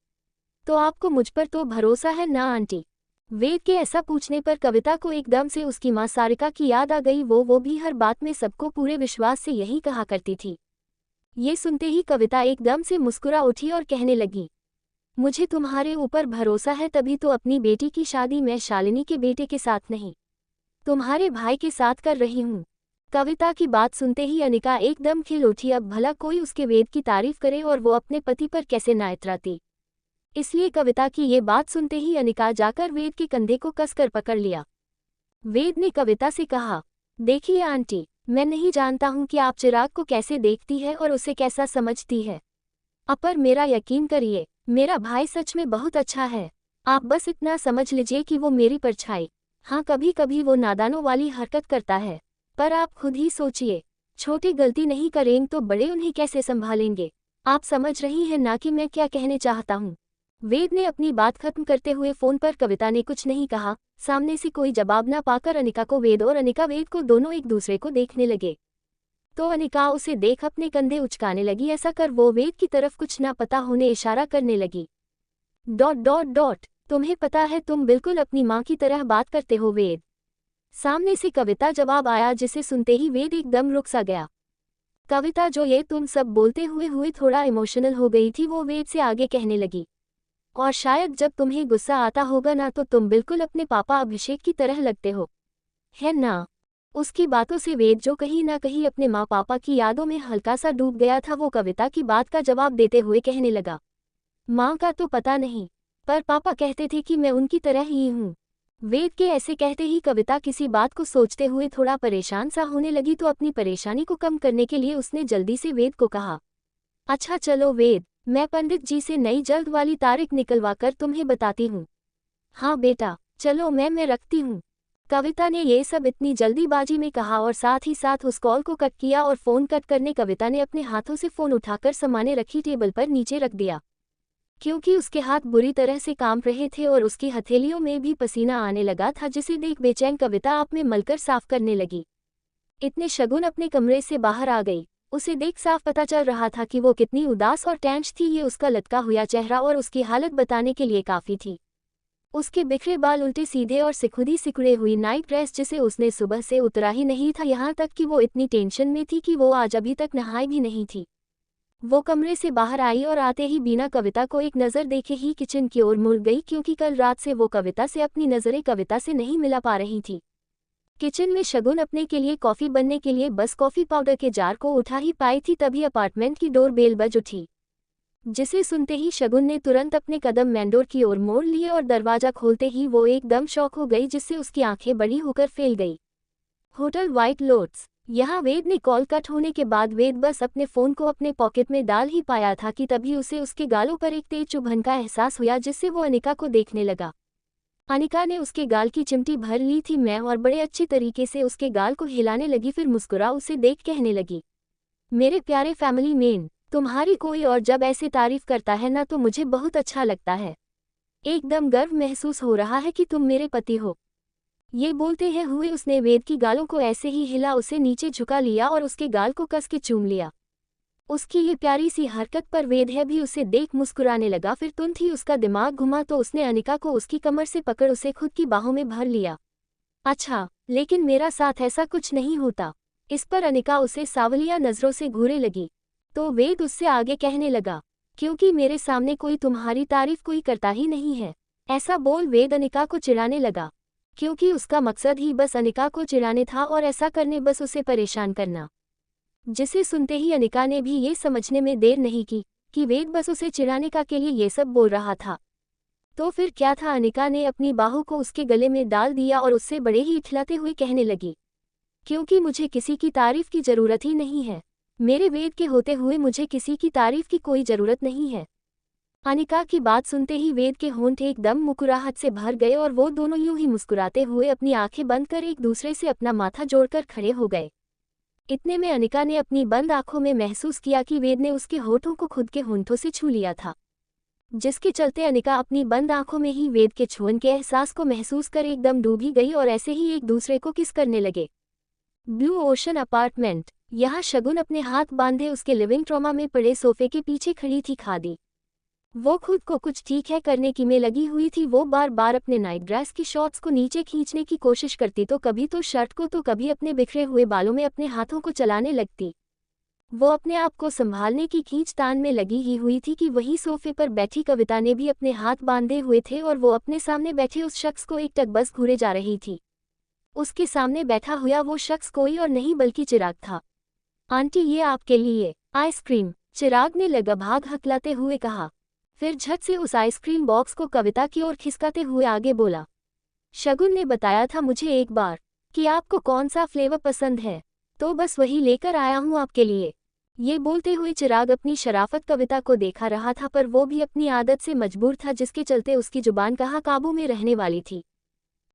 S1: तो आपको मुझ पर तो भरोसा है ना आंटी? वेद के ऐसा पूछने पर कविता को एकदम से उसकी मां सारिका की याद आ गई। वो भी हर बात में सबको पूरे विश्वास से यही कहा करती थी। ये सुनते ही कविता एकदम से मुस्कुरा उठी और कहने लगी, मुझे तुम्हारे ऊपर भरोसा है, तभी तो अपनी बेटी की शादी मैं शालिनी के बेटे के साथ नहीं, तुम्हारे भाई के साथ कर रही हूँ। कविता की बात सुनते ही अनिका एकदम खिल उठी। अब भला कोई उसके वेद की तारीफ करे और वो अपने पति पर कैसे ना इतराती। इसलिए कविता की ये बात सुनते ही अनिका जाकर वेद के कंधे को कसकर पकड़ लिया। वेद ने कविता से कहा, देखिए आंटी, मैं नहीं जानता हूँ कि आप चिराग को कैसे देखती है और उसे कैसा समझती है, पर मेरा यकीन करिए, मेरा भाई सच में बहुत अच्छा है। आप बस इतना समझ लीजिए कि वो मेरी परछाई, हाँ कभी कभी वो नादानों वाली हरकत करता है, पर आप खुद ही सोचिए, छोटी गलती नहीं करेंगे तो बड़े उन्हें कैसे संभालेंगे। आप समझ रही हैं ना कि मैं क्या कहने चाहता हूँ। वेद ने अपनी बात खत्म करते हुए फोन पर कविता ने कुछ नहीं कहा। सामने से कोई जवाब न पाकर अनिका को वेद और अनिका वेद को दोनों एक दूसरे को देखने लगे। तो अनिका उसे देख अपने कंधे उचकाने लगी। ऐसा कर वो वेद की तरफ कुछ ना पता होने इशारा करने लगी। ... तुम्हें पता है तुम बिल्कुल अपनी माँ की तरह बात करते हो वेद। सामने से कविता जवाब आया, जिसे सुनते ही वेद एकदम रुक सा गया। कविता जो ये तुम सब बोलते हुए थोड़ा इमोशनल हो गई थी, वो वेद से आगे कहने लगी, और शायद जब तुम्हें गुस्सा आता होगा ना तो तुम बिल्कुल अपने पापा अभिषेक की तरह लगते हो, है ना। उसकी बातों से वेद जो कहीं ना कहीं अपने माँ पापा की यादों में हल्का सा डूब गया था, वो कविता की बात का जवाब देते हुए कहने लगा, माँ का तो पता नहीं, पर पापा कहते थे कि मैं उनकी तरह ही हूँ। वेद के ऐसे कहते ही कविता किसी बात को सोचते हुए थोड़ा परेशान सा होने लगी, तो अपनी परेशानी को कम करने के लिए उसने जल्दी से वेद को कहा, अच्छा चलो वेद, मैं पंडित जी से नई जल्द वाली तारीख निकलवा कर तुम्हें बताती हूँ। हाँ बेटा, चलो मैं रखती हूँ। कविता ने ये सब इतनी जल्दीबाजी में कहा और साथ ही साथ उस कॉल को कट किया, और फ़ोन कट करने कविता ने अपने हाथों से फ़ोन उठाकर सामाने रखी टेबल पर नीचे रख दिया, क्योंकि उसके हाथ बुरी तरह से कांप रहे थे और उसकी हथेलियों में भी पसीना आने लगा था, जिसे देख बेचैन कविता आप में मलकर साफ करने लगी। इतने शगुन अपने कमरे से बाहर आ गई। उसे देख साफ पता चल रहा था कि वो कितनी उदास और टेंस थी। ये उसका लटका हुआ चेहरा और उसकी हालत बताने के लिए काफ़ी थी। उसके बिखरे बाल उल्टे सीधे और सिकुड़ी सिकुड़े हुई नाइट ड्रेस, जिसे उसने सुबह से उतरा ही नहीं था, यहाँ तक कि वो इतनी टेंशन में थी कि वो आज अभी तक नहाई भी नहीं थी। वो कमरे से बाहर आई और आते ही बिना कविता को एक नज़र देखे ही किचन की ओर मुड़ गई, क्योंकि कल रात से वो कविता से अपनी नज़रें कविता से नहीं मिला पा रही थी। किचन में शगुन अपने के लिए कॉफ़ी बनने के लिए बस कॉफ़ी पाउडर के जार को उठा ही पाई थी, तभी अपार्टमेंट की डोर बेल बज उठी, जिसे सुनते ही शगुन ने तुरंत अपने कदम मैंडोर की ओर मोड़ लिए और दरवाज़ा खोलते ही वो एकदम शॉक हो गई, जिससे उसकी आंखें बड़ी होकर फैल गई। Hotel White Lotus. यहाँ वेद ने कॉल कट होने के बाद वेद बस अपने फ़ोन को अपने पॉकेट में डाल ही पाया था कि तभी उसे उसके गालों पर एक तेज चुभन का एहसास हुआ, जिससे वो अनिका को देखने लगा। अनिका ने उसके गाल की चिमटी भर ली थी मैं और बड़े अच्छी तरीके से उसके गाल को हिलाने लगी, फिर मुस्कुरा उसे देख कहने लगी, मेरे प्यारे फैमिली मैन, तुम्हारी कोई और जब ऐसे तारीफ करता है ना तो मुझे बहुत अच्छा लगता है। एकदम गर्व महसूस हो रहा है कि तुम मेरे पति हो। ये बोलते हुए उसने वेद की गालों को ऐसे ही हिला, उसे नीचे झुका लिया और उसके गाल को कस के चूम लिया। उसकी ये प्यारी सी हरकत पर वेद भी उसे देख मुस्कुराने लगा। फिर तुरंत ही उसका दिमाग घुमा तो उसने अनिका को उसकी कमर से पकड़ उसे खुद की बाहों में भर लिया। अच्छा, लेकिन मेरा साथ ऐसा कुछ नहीं होता। इस पर अनिका उसे सावलिया नज़रों से घूरने लगी, तो वेद उससे आगे कहने लगा, क्योंकि मेरे सामने कोई तुम्हारी तारीफ कोई करता ही नहीं है। ऐसा बोल वेद अनिका को चिढ़ाने लगा, क्योंकि उसका मकसद ही बस अनिका को चिढ़ाने था और ऐसा करने बस उसे परेशान करना। जिसे सुनते ही अनिका ने भी ये समझने में देर नहीं की कि वेद बस उसे चिढ़ाने का के लिए ये सब बोल रहा था। तो फिर क्या था, अनिका ने अपनी बाहों को उसके गले में डाल दिया और उससे बड़े ही इठलाते हुए कहने लगी, क्योंकि मुझे किसी की तारीफ की ज़रूरत ही नहीं है। मेरे वेद के होते हुए मुझे किसी की तारीफ की कोई ज़रूरत नहीं है। अनिका की बात सुनते ही वेद के होंठ एकदम मुस्कुराहट से भर गए और वो दोनों यूं ही मुस्कुराते हुए अपनी आंखें बंद कर एक दूसरे से अपना माथा जोड़कर खड़े हो गए। इतने में अनिका ने अपनी बंद आंखों में महसूस किया कि वेद ने उसके होठों को खुद के होंठों से छू लिया था, जिसके चलते अनिका अपनी बंद आंखों में ही वेद के छुअन के एहसास को महसूस कर एकदम डूबी गई और ऐसे ही एक दूसरे को किस करने लगे। Blue ocean apartment. यहाँ शगुन अपने हाथ बांधे उसके लिविंग ट्रॉमा में पड़े सोफे के पीछे खड़ी थी खादी। वो खुद को कुछ ठीक है करने की में लगी हुई थी। वो बार बार अपने नाइट ड्रेस की शॉर्ट्स को नीचे खींचने की कोशिश करती, तो कभी तो शर्ट को तो कभी अपने बिखरे हुए बालों में अपने हाथों को चलाने लगती। वो अपने आप को संभालने की खींचतान में लगी ही हुई थी कि वहीं सोफे पर बैठी कविता ने भी अपने हाथ बांधे हुए थे और वो अपने सामने बैठे उस शख्स को एकटक बस घूरे जा रही थी। उसके सामने बैठा हुआ वो शख्स कोई और नहीं बल्कि चिराग था। आंटी, ये आपके लिए आइसक्रीम, चिराग ने लगभग हकलाते हुए कहा, फिर झट से उस आइसक्रीम बॉक्स को कविता की ओर खिसकाते हुए आगे बोला। शगुन ने बताया था मुझे एक बार कि आपको कौन सा फ्लेवर पसंद है, तो बस वही लेकर आया हूँ आपके लिए। ये बोलते हुए चिराग अपनी शराफत कविता को देखा रहा था, पर वो भी अपनी आदत से मजबूर था, जिसके चलते उसकी जुबान कहाँ काबू में रहने वाली थी।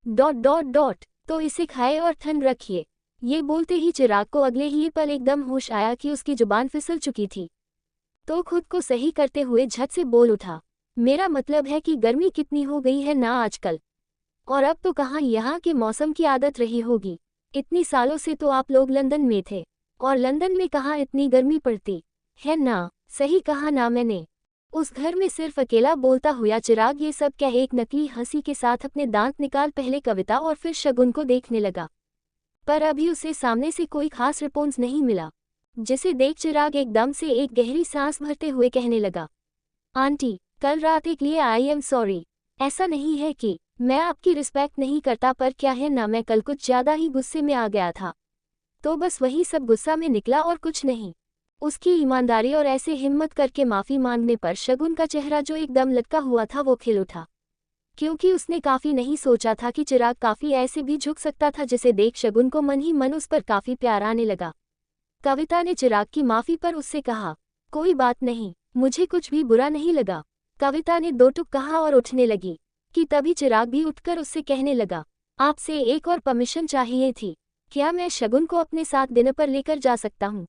S1: डॉट डॉट डॉट तो इसे खाए और ठंड रखिए। ये बोलते ही चिराग को अगले ही पल एकदम होश आया कि उसकी जुबान फिसल चुकी थी। तो खुद को सही करते हुए झट से बोल उठा, मेरा मतलब है कि गर्मी कितनी हो गई है ना आजकल। और अब तो कहाँ यहाँ के मौसम की आदत रही होगी। इतनी सालों से तो आप लोग लंदन में थे, और लंदन में कहाँ इतनी गर्मी पड़ती है ना। सही कहा ना मैंने। उस घर में सिर्फ अकेला बोलता हुआ चिराग ये सब कह एक नकली हंसी के साथ अपने दांत निकाल पहले कविता और फिर शगुन को देखने लगा। पर अभी उसे सामने से कोई खास रिस्पॉन्स नहीं मिला, जिसे देख चिराग एकदम से एक गहरी सांस भरते हुए कहने लगा, आंटी, कल रात के लिए आई एम सॉरी। ऐसा नहीं है कि मैं आपकी रिस्पेक्ट नहीं करता, पर क्या है ना, मैं कल कुछ ज्यादा ही गुस्से में आ गया था, तो बस वही सब गुस्सा में निकला और कुछ नहीं। उसकी ईमानदारी और ऐसे हिम्मत करके माफी मांगने पर शगुन का चेहरा जो एकदम लटका हुआ था वो खिल उठा, क्योंकि उसने काफी नहीं सोचा था कि चिराग काफी ऐसे भी झुक सकता था, जिसे देख शगुन को मन ही मन उस पर काफी प्यार आने लगा। कविता ने चिराग की माफी पर उससे कहा, कोई बात नहीं, मुझे कुछ भी बुरा नहीं लगा। कविता ने दो टुक कहा और उठने लगी कि तभी चिराग भी उठकर उससे कहने लगा, आपसे एक और परमिशन चाहिए थी। क्या मैं शगुन को अपने साथ डिनर पर लेकर जा सकता हूँ?